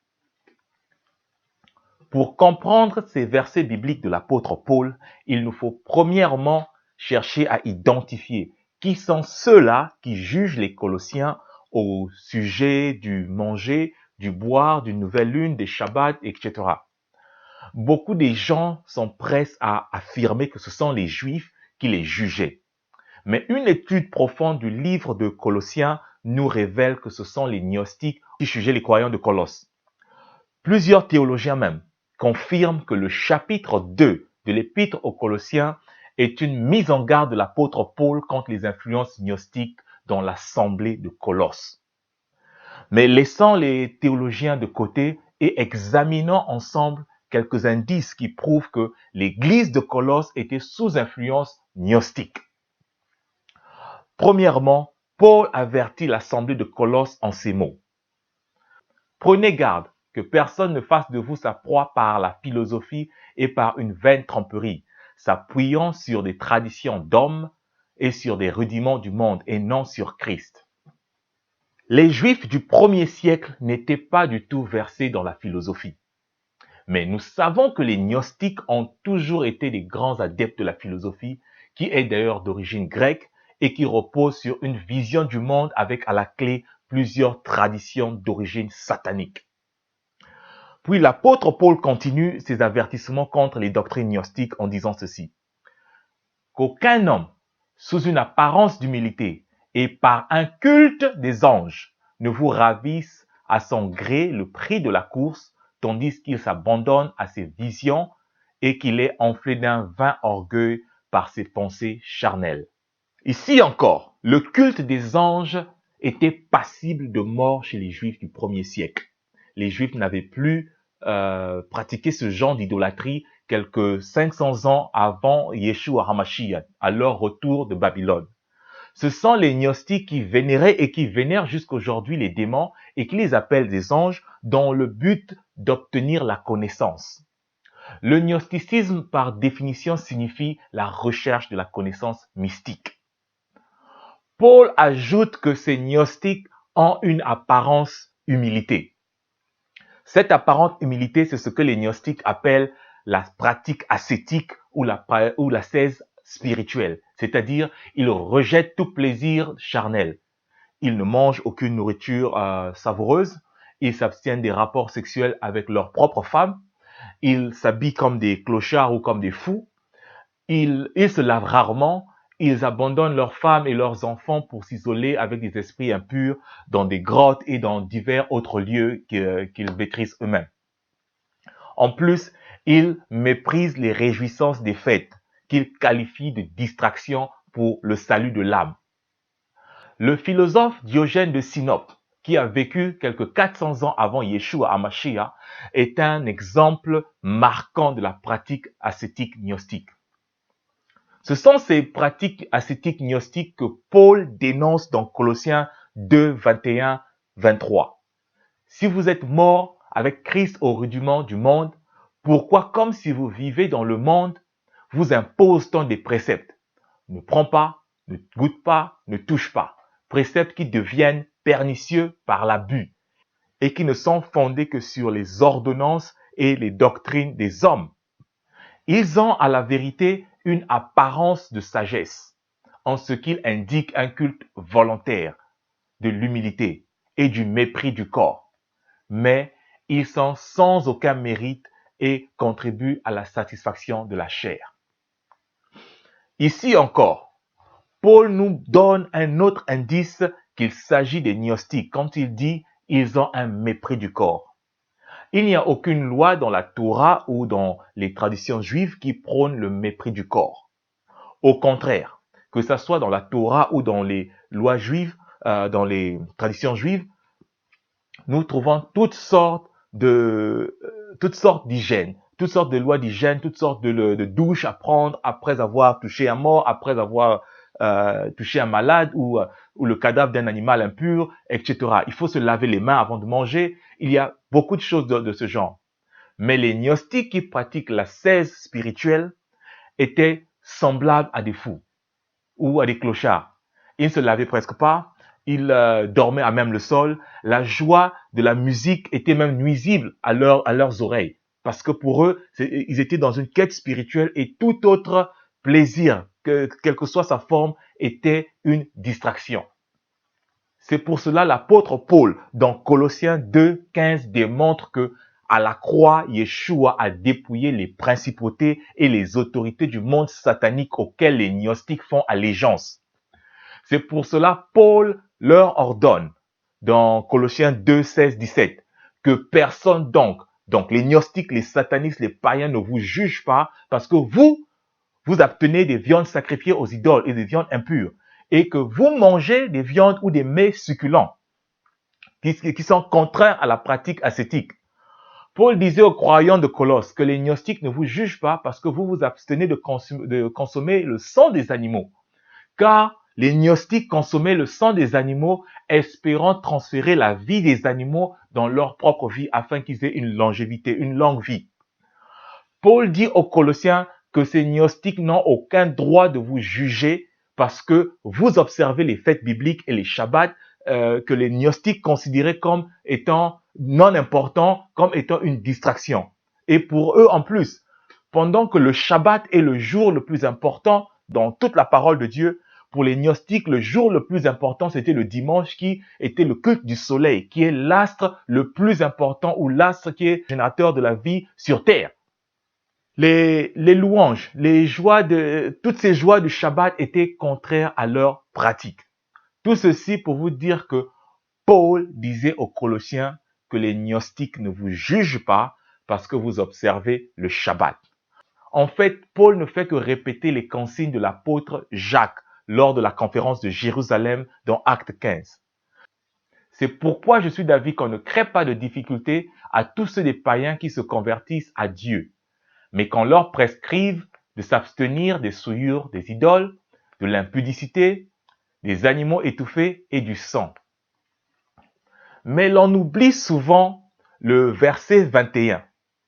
Pour comprendre ces versets bibliques de l'apôtre Paul, il nous faut premièrement chercher à identifier qui sont ceux-là qui jugent les Colossiens au sujet du manger, du boire, d'une nouvelle lune, des Shabbats, etc. Beaucoup de gens sont prêts à affirmer que ce sont les Juifs qui les jugeaient. Mais une étude profonde du livre de Colossiens nous révèle que ce sont les gnostiques qui jugeaient les croyants de Colosse. Plusieurs théologiens même confirment que le chapitre 2 de l'épître aux Colossiens est une mise en garde de l'apôtre Paul contre les influences gnostiques dans l'assemblée de Colosse. Mais laissons les théologiens de côté et examinons ensemble quelques indices qui prouvent que l'église de Colosse était sous influence gnostique. Premièrement, Paul avertit l'assemblée de Colosse en ces mots. Prenez garde que personne ne fasse de vous sa proie par la philosophie et par une vaine tromperie, s'appuyant sur des traditions d'hommes et sur des rudiments du monde et non sur Christ. Les Juifs du premier siècle n'étaient pas du tout versés dans la philosophie. Mais nous savons que les gnostiques ont toujours été des grands adeptes de la philosophie, qui est d'ailleurs d'origine grecque et qui repose sur une vision du monde avec à la clé plusieurs traditions d'origine satanique. Puis l'apôtre Paul continue ses avertissements contre les doctrines gnostiques en disant ceci. Qu'aucun homme, sous une apparence d'humilité et par un culte des anges, ne vous ravisse à son gré le prix de la course, tandis qu'il s'abandonne à ses visions et qu'il est enflé d'un vain orgueil par ses pensées charnelles. Ici encore, le culte des anges était passible de mort chez les Juifs du premier siècle. Les Juifs n'avaient plus pratiqué ce genre d'idolâtrie quelques 500 ans avant Yeshua HaMashiach, à leur retour de Babylone. Ce sont les gnostiques qui vénéraient et qui vénèrent jusqu'aujourd'hui les démons et qui les appellent des anges dans le but d'obtenir la connaissance. Le gnosticisme, par définition, signifie la recherche de la connaissance mystique. Paul ajoute que ces gnostiques ont une apparence humilité. Cette apparente humilité, c'est ce que les gnostiques appellent la pratique ascétique ou l'ascèse spirituelle. C'est-à-dire, ils rejettent tout plaisir charnel. Ils ne mangent aucune nourriture savoureuse. Ils s'abstiennent des rapports sexuels avec leurs propres femmes. Ils s'habillent comme des clochards ou comme des fous. Ils se lavent rarement. Ils abandonnent leurs femmes et leurs enfants pour s'isoler avec des esprits impurs dans des grottes et dans divers autres lieux qu'ils maîtrisent eux-mêmes. En plus, ils méprisent les réjouissances des fêtes, qu'ils qualifient de distraction pour le salut de l'âme. Le philosophe Diogène de Sinope, qui a vécu quelques 400 ans avant Yeshua HaMashiach, est un exemple marquant de la pratique ascétique gnostique. Ce sont ces pratiques ascétiques gnostiques que Paul dénonce dans Colossiens 2, 21, 23. Si vous êtes morts avec Christ au rudiment du monde, pourquoi, comme si vous vivez dans le monde, vous impose-t-on des préceptes? Ne prends pas, ne goûte pas, ne touche pas. Préceptes qui deviennent pernicieux par l'abus et qui ne sont fondés que sur les ordonnances et les doctrines des hommes. Ils ont à la vérité une apparence de sagesse, en ce qu'ils indiquent un culte volontaire, de l'humilité et du mépris du corps. Mais ils sont sans aucun mérite et contribuent à la satisfaction de la chair. Ici encore, Paul nous donne un autre indice qu'il s'agit des gnostiques quand il dit « ils ont un mépris du corps ». Il n'y a aucune loi dans la Torah ou dans les traditions juives qui prône le mépris du corps. Au contraire, que ce soit dans la Torah ou dans les lois juives, dans les traditions juives, nous trouvons toutes sortes d'hygiène, toutes sortes de lois d'hygiène, toutes sortes de douches à prendre après avoir touché un mort, après avoir touché un malade ou le cadavre d'un animal impur, etc. Il faut se laver les mains avant de manger. Il y a beaucoup de choses de ce genre. Mais les gnostiques qui pratiquent l'ascèse spirituelle étaient semblables à des fous ou à des clochards. Ils ne se lavaient presque pas, ils dormaient à même le sol. La joie de la musique était même nuisible à leurs oreilles. Parce que pour eux, ils étaient dans une quête spirituelle et tout autre plaisir, quelle que soit sa forme, était une distraction. C'est pour cela l'apôtre Paul, dans Colossiens 2, 15, démontre que à la croix, Yeshua a dépouillé les principautés et les autorités du monde satanique auxquelles les gnostiques font allégeance. C'est pour cela Paul leur ordonne, dans Colossiens 2, 16, 17, que personne donc les gnostiques, les satanistes, les païens ne vous jugent pas parce que vous abtenez des viandes sacrifiées aux idoles et des viandes impures et que vous mangez des viandes ou des mets succulents qui sont contraints à la pratique ascétique. Paul disait aux croyants de Colosse que les gnostiques ne vous jugent pas parce que vous vous abstenez de consommer le sang des animaux. Car les gnostiques consommaient le sang des animaux, espérant transférer la vie des animaux dans leur propre vie afin qu'ils aient une longévité, une longue vie. Paul dit aux Colossiens que ces gnostiques n'ont aucun droit de vous juger parce que vous observez les fêtes bibliques et les shabbats que les gnostiques considéraient comme étant non importants, comme étant une distraction. Et pour eux en plus, pendant que le Shabbat est le jour le plus important dans toute la parole de Dieu, pour les gnostiques, le jour le plus important, c'était le dimanche qui était le culte du soleil, qui est l'astre le plus important ou l'astre qui est générateur de la vie sur terre. Les louanges, toutes ces joies du Shabbat étaient contraires à leur pratique. Tout ceci pour vous dire que Paul disait aux Colossiens que les gnostiques ne vous jugent pas parce que vous observez le Shabbat. En fait, Paul ne fait que répéter les consignes de l'apôtre Jacques lors de la conférence de Jérusalem dans Acte 15. C'est pourquoi je suis d'avis qu'on ne crée pas de difficultés à tous ceux des païens qui se convertissent à Dieu, mais qu'on leur prescrive de s'abstenir des souillures des idoles, de l'impudicité, des animaux étouffés et du sang. Mais l'on oublie souvent le verset 21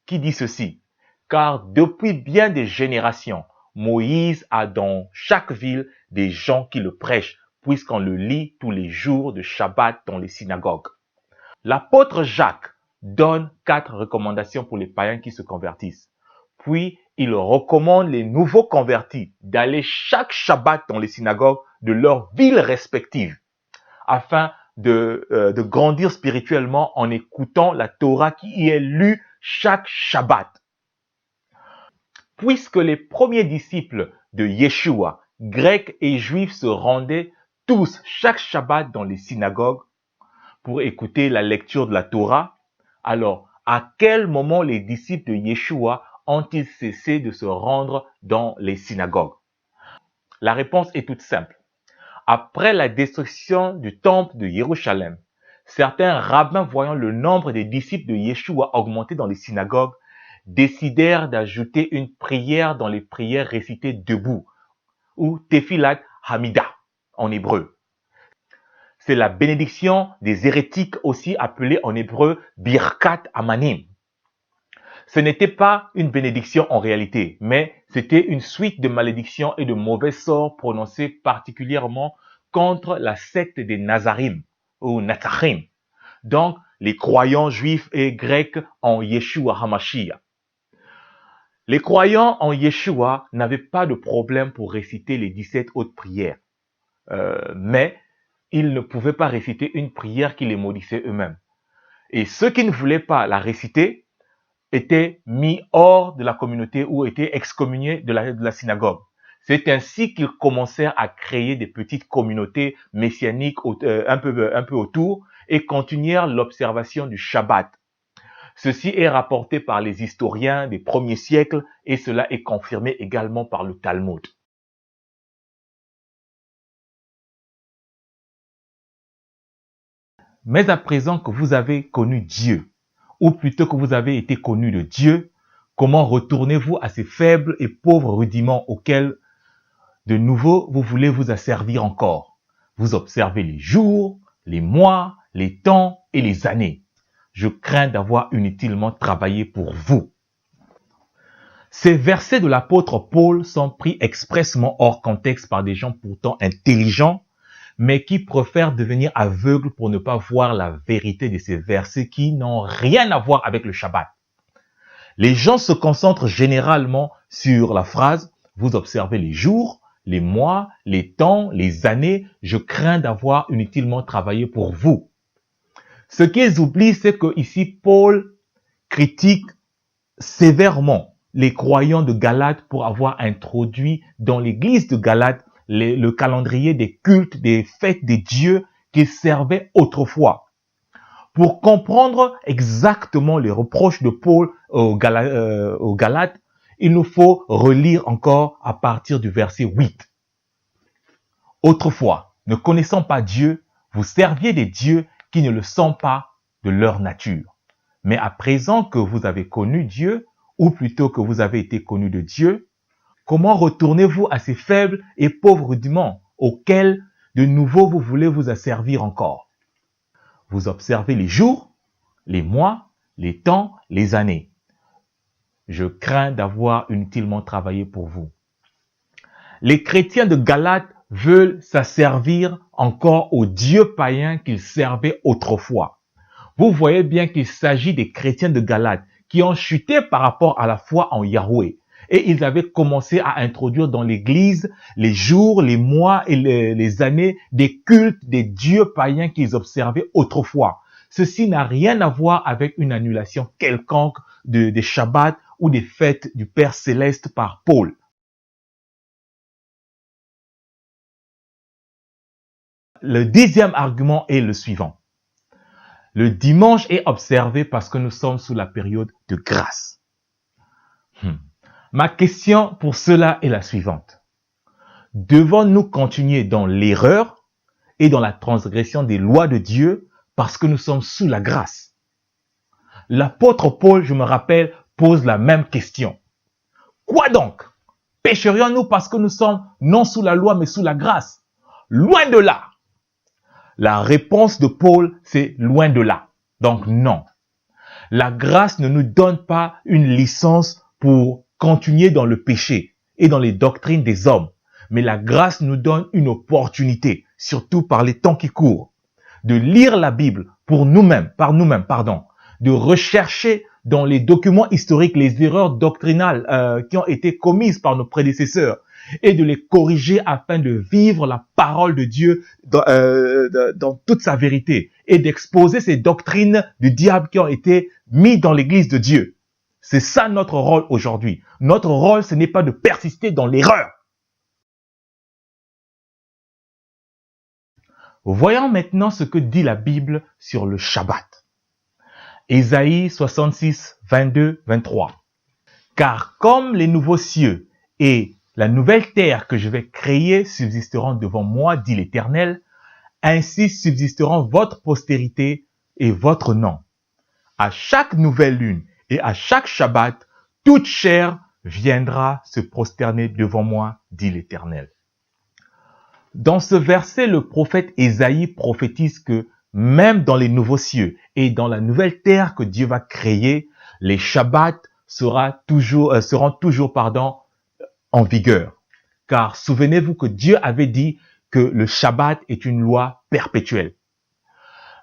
qui dit ceci. Car depuis bien des générations, Moïse a dans chaque ville des gens qui le prêchent, puisqu'on le lit tous les jours de Shabbat dans les synagogues. L'apôtre Jacques donne 4 recommandations pour les païens qui se convertissent. Puis, il recommande les nouveaux convertis d'aller chaque Shabbat dans les synagogues de leurs villes respectives, afin de grandir spirituellement en écoutant la Torah qui y est lue chaque Shabbat. Puisque les premiers disciples de Yeshua, grecs et juifs, se rendaient tous chaque Shabbat dans les synagogues pour écouter la lecture de la Torah, alors à quel moment les disciples de Yeshua ont-ils cessé de se rendre dans les synagogues? La réponse est toute simple. Après la destruction du temple de Jérusalem, certains rabbins voyant le nombre des disciples de Yeshua augmenter dans les synagogues, décidèrent d'ajouter une prière dans les prières récitées debout, ou Tefilat Hamida en hébreu. C'est la bénédiction des hérétiques, aussi appelée en hébreu Birkat Amanim. Ce n'était pas une bénédiction en réalité, mais c'était une suite de malédictions et de mauvais sorts prononcés particulièrement contre la secte des Nazarim ou Natsachim, donc les croyants juifs et grecs en Yeshua HaMashiach. Les croyants en Yeshua n'avaient pas de problème pour réciter les 17 autres prières, mais ils ne pouvaient pas réciter une prière qui les maudissait eux-mêmes. Et ceux qui ne voulaient pas la réciter étaient mis hors de la communauté ou étaient excommuniés de la synagogue. C'est ainsi qu'ils commencèrent à créer des petites communautés messianiques un peu autour et continuèrent l'observation du Shabbat. Ceci est rapporté par les historiens des premiers siècles et cela est confirmé également par le Talmud. Mais à présent que vous avez connu Dieu, ou plutôt que vous avez été connu de Dieu, comment retournez-vous à ces faibles et pauvres rudiments auxquels de nouveau vous voulez vous asservir encore? Vous observez les jours, les mois, les temps et les années. Je crains d'avoir inutilement travaillé pour vous. Ces versets de l'apôtre Paul sont pris expressément hors contexte par des gens pourtant intelligents, mais qui préfèrent devenir aveugles pour ne pas voir la vérité de ces versets qui n'ont rien à voir avec le Shabbat. Les gens se concentrent généralement sur la phrase « Vous observez les jours, les mois, les temps, les années, je crains d'avoir inutilement travaillé pour vous. » Ce qu'ils oublient, c'est que ici Paul critique sévèrement les croyants de Galate pour avoir introduit dans l'église de Galate le calendrier des cultes, des fêtes des dieux qu'ils servaient autrefois. Pour comprendre exactement les reproches de Paul aux Galates, il nous faut relire encore à partir du verset 8. Autrefois, ne connaissant pas Dieu, vous serviez des dieux qui ne le sont pas de leur nature. Mais à présent que vous avez connu Dieu, ou plutôt que vous avez été connu de Dieu, comment retournez-vous à ces faibles et pauvres rudiments auxquels de nouveau vous voulez vous asservir encore? Vous observez les jours, les mois, les temps, les années. Je crains d'avoir inutilement travaillé pour vous. Les chrétiens de Galate veulent s'asservir encore aux dieux païens qu'ils servaient autrefois. Vous voyez bien qu'il s'agit des chrétiens de Galate qui ont chuté par rapport à la foi en Yahweh. Et ils avaient commencé à introduire dans l'église les jours, les mois et les années des cultes des dieux païens qu'ils observaient autrefois. Ceci n'a rien à voir avec une annulation quelconque des Shabbats ou des fêtes du Père Céleste par Paul. Le deuxième argument est le suivant. Le dimanche est observé parce que nous sommes sous la période de grâce. Ma question pour cela est la suivante. Devons-nous continuer dans l'erreur et dans la transgression des lois de Dieu parce que nous sommes sous la grâce? L'apôtre Paul, je me rappelle, pose la même question. Quoi donc? Pécherions-nous parce que nous sommes non sous la loi mais sous la grâce? Loin de là! La réponse de Paul, c'est loin de là. Donc non. La grâce ne nous donne pas une licence pour continuer dans le péché et dans les doctrines des hommes. Mais la grâce nous donne une opportunité, surtout par les temps qui courent, de lire la Bible pour nous-mêmes, de rechercher dans les documents historiques les erreurs doctrinales qui ont été commises par nos prédécesseurs et de les corriger afin de vivre la parole de Dieu dans toute sa vérité et d'exposer ces doctrines du diable qui ont été mises dans l'église de Dieu. C'est ça notre rôle aujourd'hui. Notre rôle, ce n'est pas de persister dans l'erreur. Voyons maintenant ce que dit la Bible sur le Shabbat. Ésaïe 66, 22, 23. Car comme les nouveaux cieux et la nouvelle terre que je vais créer subsisteront devant moi, dit l'Éternel, ainsi subsisteront votre postérité et votre nom. À chaque nouvelle lune et à chaque Shabbat, toute chair viendra se prosterner devant moi, dit l'Éternel. Dans ce verset, le prophète Ésaïe prophétise que même dans les nouveaux cieux et dans la nouvelle terre que Dieu va créer, les Shabbats seront toujours en vigueur. Car souvenez-vous que Dieu avait dit que le Shabbat est une loi perpétuelle.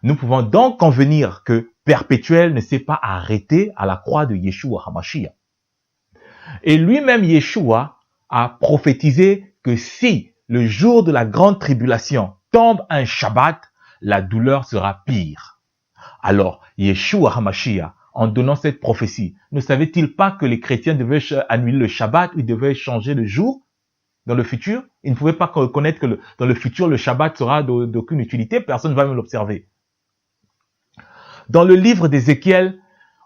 Nous pouvons donc convenir que perpétuel ne s'est pas arrêté à la croix de Yeshua HaMashiach. Et lui-même Yeshua a prophétisé que si le jour de la grande tribulation tombe un Shabbat, la douleur sera pire. Alors, Yeshua HaMashiach, en donnant cette prophétie, ne savait-il pas que les chrétiens devaient annuler le Shabbat, ils devaient changer le jour dans le futur? Ils ne pouvaient pas reconnaître que dans le futur, le Shabbat sera d'aucune utilité, personne ne va même l'observer. Dans le livre d'Ézéchiel,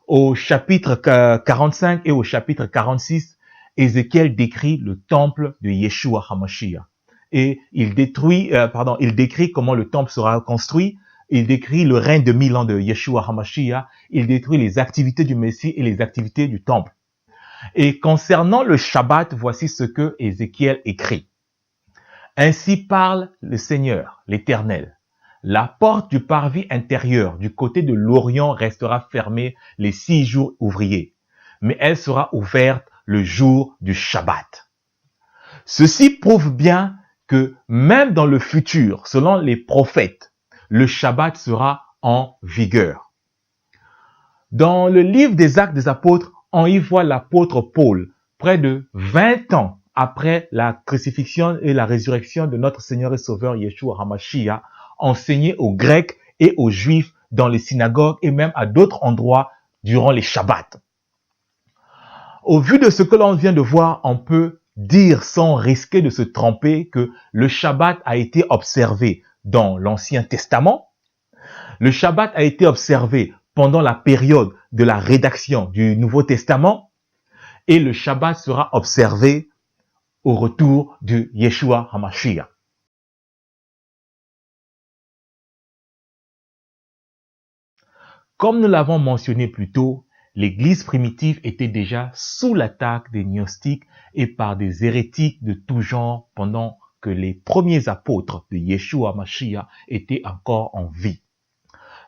au chapitre 45 et au chapitre 46, Ézéchiel décrit le temple de Yeshua HaMashiach. Et il décrit comment le temple sera construit il décrit le règne de 1000 ans de Yeshua HaMashiach, il décrit les activités du Messie et les activités du temple. Et concernant le Shabbat, voici ce que Ézéchiel écrit. Ainsi parle le Seigneur, l'Éternel. La porte du parvis intérieur du côté de l'Orient restera fermée les 6 jours ouvriers, mais elle sera ouverte le jour du Shabbat. Ceci prouve bien que même dans le futur, selon les prophètes, le Shabbat sera en vigueur. Dans le livre des Actes des Apôtres, on y voit l'apôtre Paul, près de 20 ans après la crucifixion et la résurrection de notre Seigneur et Sauveur Yeshua HaMashiach, enseigner aux Grecs et aux Juifs dans les synagogues et même à d'autres endroits durant les Shabbats. Au vu de ce que l'on vient de voir, on peut dire sans risquer de se tromper que le Shabbat a été observé dans l'Ancien Testament. Le Shabbat a été observé pendant la période de la rédaction du Nouveau Testament et le Shabbat sera observé au retour de Yeshua HaMashiach. Comme nous l'avons mentionné plus tôt, l'Église primitive était déjà sous l'attaque des gnostiques et par des hérétiques de tout genre pendant que les premiers apôtres de Yeshua HaMashiach étaient encore en vie.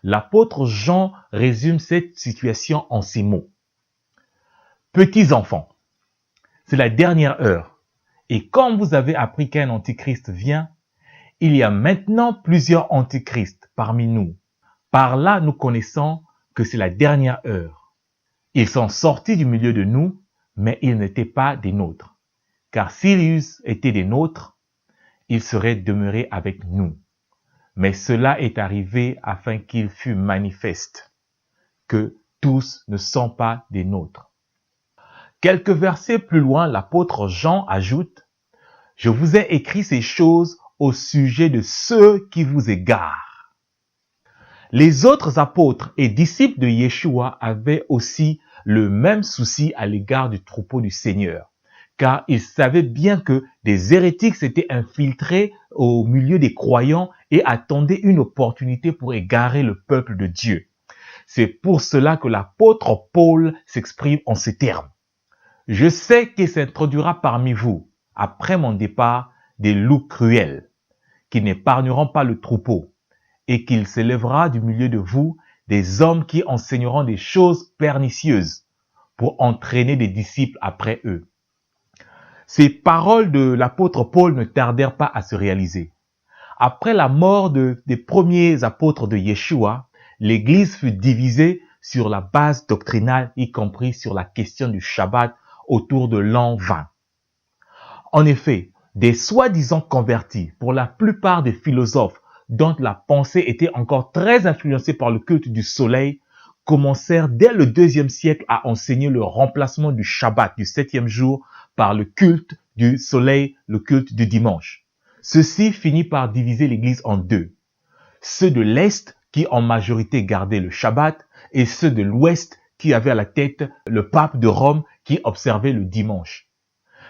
L'apôtre Jean résume cette situation en ces mots. Petits enfants, c'est la dernière heure. Et comme vous avez appris qu'un antichrist vient, il y a maintenant plusieurs antichrists parmi nous. Par là, nous connaissons que c'est la dernière heure. Ils sont sortis du milieu de nous, mais ils n'étaient pas des nôtres. Car s'ils eussent été des nôtres, ils seraient demeurés avec nous. Mais cela est arrivé afin qu'il fût manifeste que tous ne sont pas des nôtres. Quelques versets plus loin, l'apôtre Jean ajoute « Je vous ai écrit ces choses au sujet de ceux qui vous égarent. » Les autres apôtres et disciples de Yeshua avaient aussi le même souci à l'égard du troupeau du Seigneur, car ils savaient bien que des hérétiques s'étaient infiltrés au milieu des croyants et attendaient une opportunité pour égarer le peuple de Dieu. C'est pour cela que l'apôtre Paul s'exprime en ces termes. « Je sais qu'il s'introduira parmi vous, après mon départ, des loups cruels, qui n'épargneront pas le troupeau, et qu'il s'élèvera du milieu de vous des hommes qui enseigneront des choses pernicieuses pour entraîner des disciples après eux. » Ces paroles de l'apôtre Paul ne tardèrent pas à se réaliser. Après la mort des premiers apôtres de Yeshua, l'Église fut divisée sur la base doctrinale, y compris sur la question du Shabbat, autour de l'an 20. En effet, des soi-disant convertis, pour la plupart des philosophes dont la pensée était encore très influencée par le culte du soleil, commencèrent dès le IIe siècle à enseigner le remplacement du Shabbat du 7e jour par le culte du soleil, le culte du dimanche. Ceci finit par diviser l'Église en deux. Ceux de l'Est qui en majorité gardaient le Shabbat et ceux de l'Ouest qui avaient à la tête le pape de Rome qui observait le dimanche.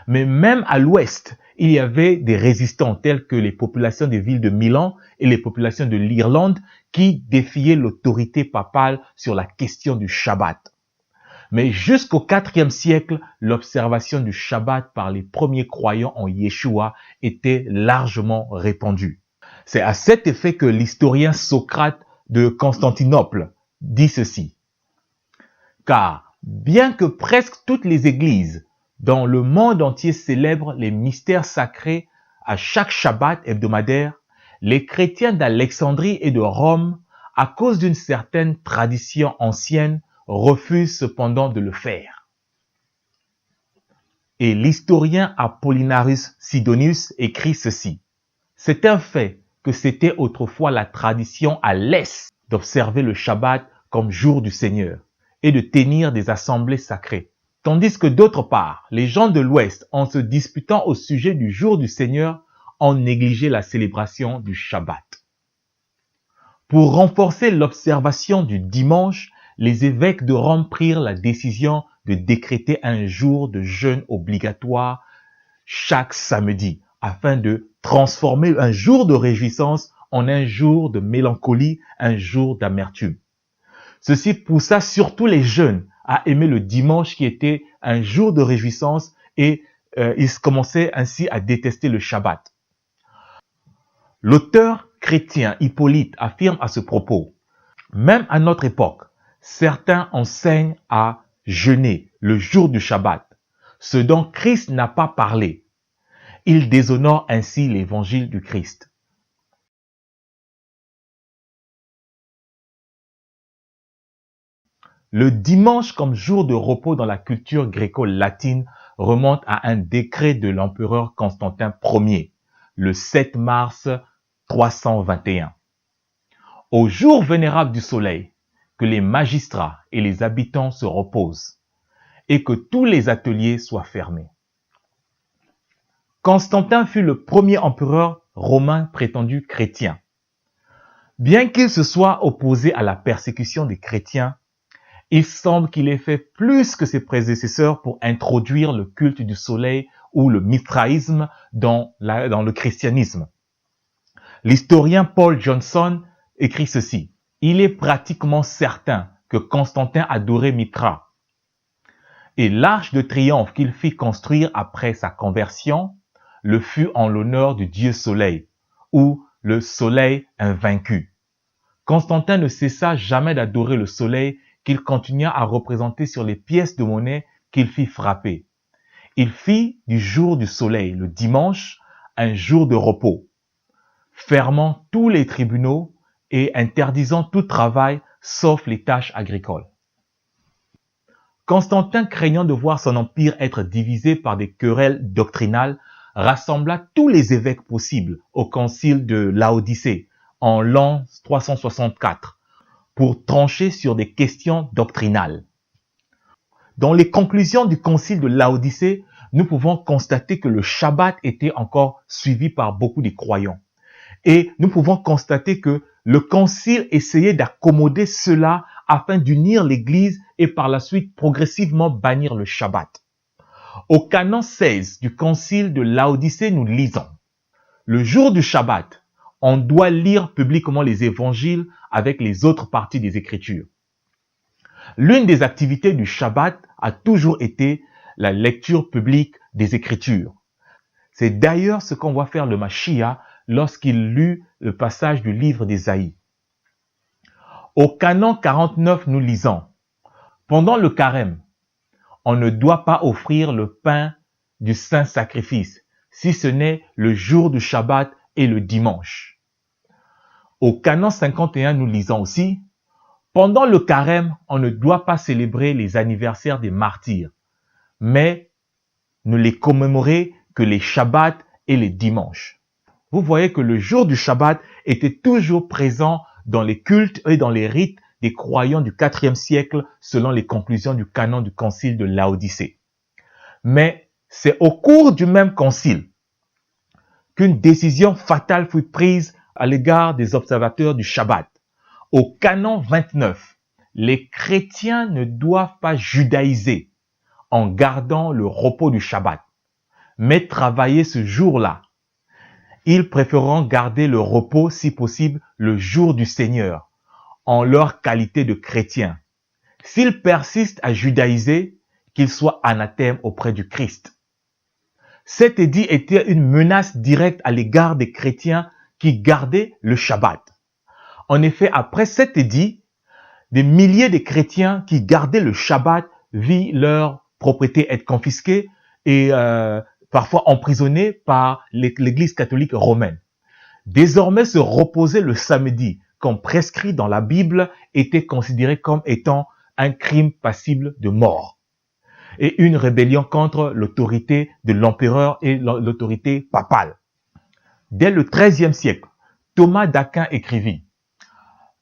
Mais même à l'Ouest, il y avait des résistants tels que les populations des villes de Milan et les populations de l'Irlande qui défiaient l'autorité papale sur la question du Shabbat. Mais jusqu'au IVe siècle, l'observation du Shabbat par les premiers croyants en Yeshua était largement répandue. C'est à cet effet que l'historien Socrate de Constantinople dit ceci. Car bien que presque toutes les églises dans le monde entier célèbrent les mystères sacrés à chaque Shabbat hebdomadaire, les chrétiens d'Alexandrie et de Rome, à cause d'une certaine tradition ancienne, refusent cependant de le faire. Et l'historien Apollinarius Sidonius écrit ceci. C'est un fait que c'était autrefois la tradition à l'Est d'observer le Shabbat comme jour du Seigneur et de tenir des assemblées sacrées. Tandis que d'autre part, les gens de l'Ouest, en se disputant au sujet du jour du Seigneur, ont négligé la célébration du Shabbat. Pour renforcer l'observation du dimanche, les évêques de Rome prirent la décision de décréter un jour de jeûne obligatoire chaque samedi, afin de transformer un jour de réjouissance en un jour de mélancolie, un jour d'amertume. Ceci poussa surtout les jeunes à aimer le dimanche qui était un jour de réjouissance et ils commençaient ainsi à détester le Shabbat. L'auteur chrétien Hippolyte affirme à ce propos: même à notre époque, certains enseignent à jeûner le jour du Shabbat, ce dont Christ n'a pas parlé. Ils déshonorent ainsi l'évangile du Christ. Le dimanche comme jour de repos dans la culture gréco-latine remonte à un décret de l'empereur Constantin Ier, le 7 mars 321. Au jour vénérable du soleil, que les magistrats et les habitants se reposent et que tous les ateliers soient fermés. Constantin fut le premier empereur romain prétendu chrétien. Bien qu'il se soit opposé à la persécution des chrétiens, il semble qu'il ait fait plus que ses prédécesseurs pour introduire le culte du soleil ou le mithraïsme dans le christianisme. L'historien Paul Johnson écrit ceci: il est pratiquement certain que Constantin adorait Mithra. Et l'arche de triomphe qu'il fit construire après sa conversion le fut en l'honneur du dieu soleil, ou le soleil invaincu. Constantin ne cessa jamais d'adorer le soleil qu'il continua à représenter sur les pièces de monnaie qu'il fit frapper. Il fit du jour du soleil, le dimanche, un jour de repos, fermant tous les tribunaux et interdisant tout travail sauf les tâches agricoles. Constantin, craignant de voir son empire être divisé par des querelles doctrinales, rassembla tous les évêques possibles au concile de Laodicée en l'an 364 pour trancher sur des questions doctrinales. Dans les conclusions du concile de Laodicée, nous pouvons constater que le Shabbat était encore suivi par beaucoup de croyants. Et nous pouvons constater que le concile essayait d'accommoder cela afin d'unir l'Église et par la suite progressivement bannir le Shabbat. Au canon 16 du concile de Laodicée, nous lisons: le jour du Shabbat, on doit lire publiquement les évangiles avec les autres parties des Écritures. L'une des activités du Shabbat a toujours été la lecture publique des Écritures. C'est d'ailleurs ce qu'on voit faire le Mashiach lorsqu'il lut le passage du livre d'Ésaïe. Au canon 49, nous lisons: pendant le carême, on ne doit pas offrir le pain du saint sacrifice, si ce n'est le jour du Shabbat et le dimanche. Au canon 51, nous lisons aussi: pendant le carême, on ne doit pas célébrer les anniversaires des martyrs, mais ne les commémorer que les Shabbats et les dimanches. Vous voyez que le jour du Shabbat était toujours présent dans les cultes et dans les rites des croyants du IVe siècle selon les conclusions du canon du concile de Laodicée. Mais c'est au cours du même concile qu'une décision fatale fut prise à l'égard des observateurs du Shabbat. Au canon 29, les chrétiens ne doivent pas judaïser en gardant le repos du Shabbat, mais travailler ce jour-là. Ils préféreront garder le repos, si possible, le jour du Seigneur, en leur qualité de chrétiens. S'ils persistent à judaïser, qu'ils soient anathèmes auprès du Christ. Cet édit était une menace directe à l'égard des chrétiens qui gardaient le Shabbat. En effet, après cet édit, des milliers de chrétiens qui gardaient le Shabbat virent leur propriété être confisquée et parfois emprisonnés par l'Église catholique romaine. Désormais, se reposer le samedi, comme prescrit dans la Bible, était considéré comme étant un crime passible de mort et une rébellion contre l'autorité de l'empereur et l'autorité papale. Dès le XIIIe siècle, Thomas d'Aquin écrivit: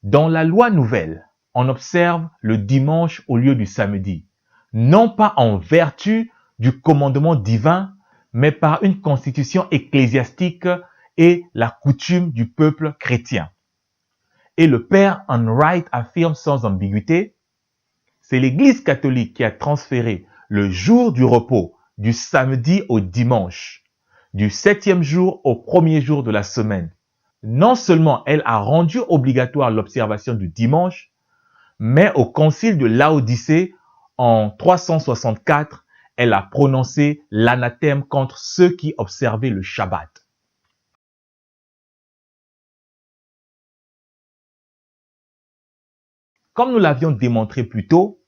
dans la loi nouvelle, on observe le dimanche au lieu du samedi, non pas en vertu du commandement divin, mais par une constitution ecclésiastique et la coutume du peuple chrétien. Et le père Enright affirme sans ambiguïté: c'est l'Église catholique qui a transféré le jour du repos du samedi au dimanche, du 7e jour au 1er jour de la semaine, non seulement elle a rendu obligatoire l'observation du dimanche, mais au concile de Laodicée, en 364, elle a prononcé l'anathème contre ceux qui observaient le Shabbat. Comme nous l'avions démontré plus tôt,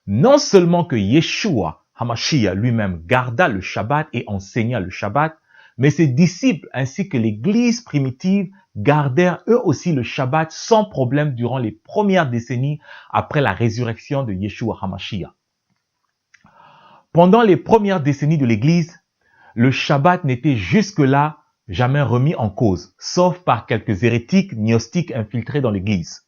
non seulement que Yeshua HaMashiach lui-même garda le Shabbat et enseigna le Shabbat, mais ses disciples ainsi que l'Église primitive gardèrent eux aussi le Shabbat sans problème durant les premières décennies après la résurrection de Yeshua HaMashiach. Pendant les premières décennies de l'Église, le Shabbat n'était jusque-là jamais remis en cause, sauf par quelques hérétiques gnostiques infiltrés dans l'Église.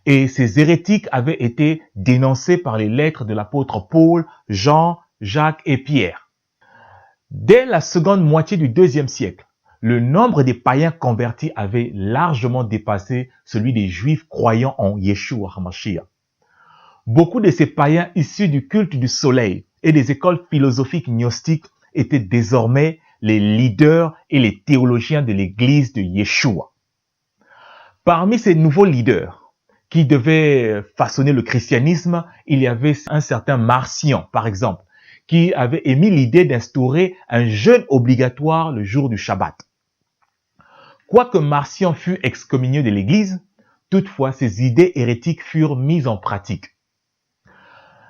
Et ces hérétiques avaient été dénoncés par les lettres de l'apôtre Paul, Jean, Jacques et Pierre. Dès la seconde moitié du IIe siècle, le nombre des païens convertis avait largement dépassé celui des Juifs croyant en Yeshua HaMashiach. Beaucoup de ces païens issus du culte du soleil et des écoles philosophiques gnostiques étaient désormais les leaders et les théologiens de l'Église de Yeshua. Parmi ces nouveaux leaders, qui devait façonner le christianisme, il y avait un certain Marcion, par exemple, qui avait émis l'idée d'instaurer un jeûne obligatoire le jour du Shabbat. Quoique Marcion fût excommunié de l'Église, toutefois ses idées hérétiques furent mises en pratique.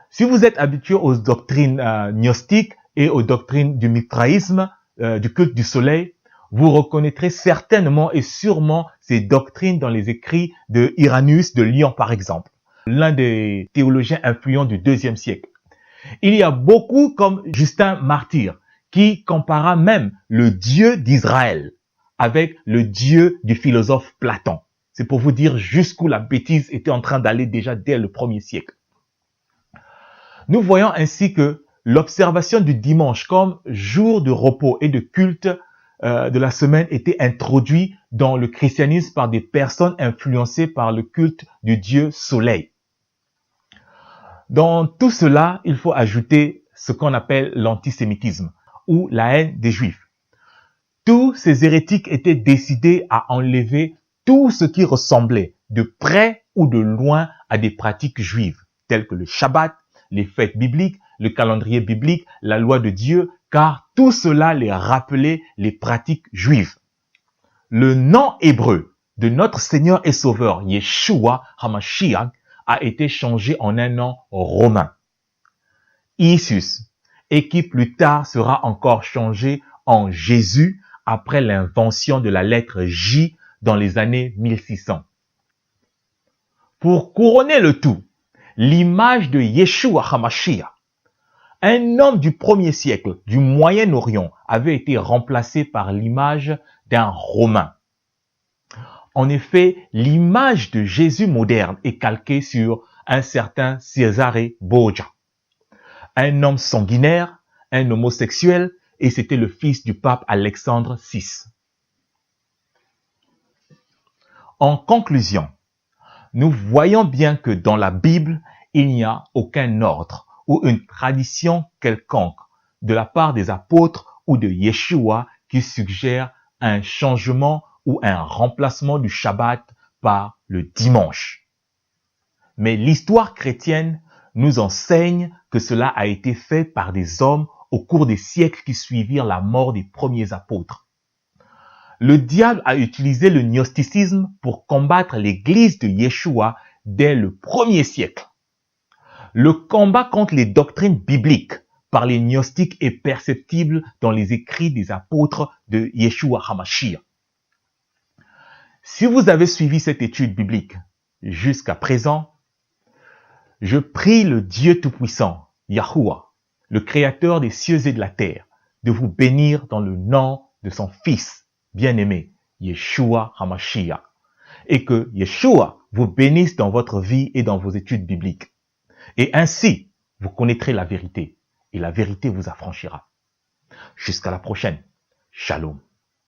Si vous êtes habitué aux doctrines gnostiques et aux doctrines du mitraïsme, du culte du soleil, vous reconnaîtrez certainement et sûrement ces doctrines dans les écrits de Iranus de Lyon, par exemple, l'un des théologiens influents du IIe siècle. Il y a beaucoup comme Justin Martyr, qui compara même le Dieu d'Israël avec le Dieu du philosophe Platon. C'est pour vous dire jusqu'où la bêtise était en train d'aller déjà dès le 1er siècle. Nous voyons ainsi que l'observation du dimanche comme jour de repos et de culte de la semaine était introduit dans le christianisme par des personnes influencées par le culte du Dieu soleil. Dans tout cela, il faut ajouter ce qu'on appelle l'antisémitisme ou la haine des Juifs. Tous ces hérétiques étaient décidés à enlever tout ce qui ressemblait de près ou de loin à des pratiques juives, telles que le Shabbat, les fêtes bibliques, le calendrier biblique, la loi de Dieu, car tout cela les rappelait les pratiques juives. Le nom hébreu de notre Seigneur et Sauveur, Yeshua HaMashiach, a été changé en un nom romain, Isus, et qui plus tard sera encore changé en Jésus après l'invention de la lettre J dans les années 1600. Pour couronner le tout, l'image de Yeshua HaMashiach, un homme du 1er siècle du Moyen-Orient, avait été remplacé par l'image d'un Romain. En effet, l'image de Jésus moderne est calquée sur un certain Cesare Borgia, un homme sanguinaire, un homosexuel, et c'était le fils du pape Alexandre VI. En conclusion, nous voyons bien que dans la Bible, il n'y a aucun ordre ou une tradition quelconque de la part des apôtres ou de Yeshua qui suggère un changement ou un remplacement du Shabbat par le dimanche. Mais l'histoire chrétienne nous enseigne que cela a été fait par des hommes au cours des siècles qui suivirent la mort des premiers apôtres. Le diable a utilisé le gnosticisme pour combattre l'Église de Yeshua dès le 1er siècle. Le combat contre les doctrines bibliques par les gnostiques est perceptible dans les écrits des apôtres de Yeshua HaMashiach. Si vous avez suivi cette étude biblique jusqu'à présent, je prie le Dieu Tout-Puissant, Yahuwah, le Créateur des cieux et de la terre, de vous bénir dans le nom de son Fils bien-aimé, Yeshua HaMashiach, et que Yeshua vous bénisse dans votre vie et dans vos études bibliques. Et ainsi, vous connaîtrez la vérité, et la vérité vous affranchira. Jusqu'à la prochaine. Shalom.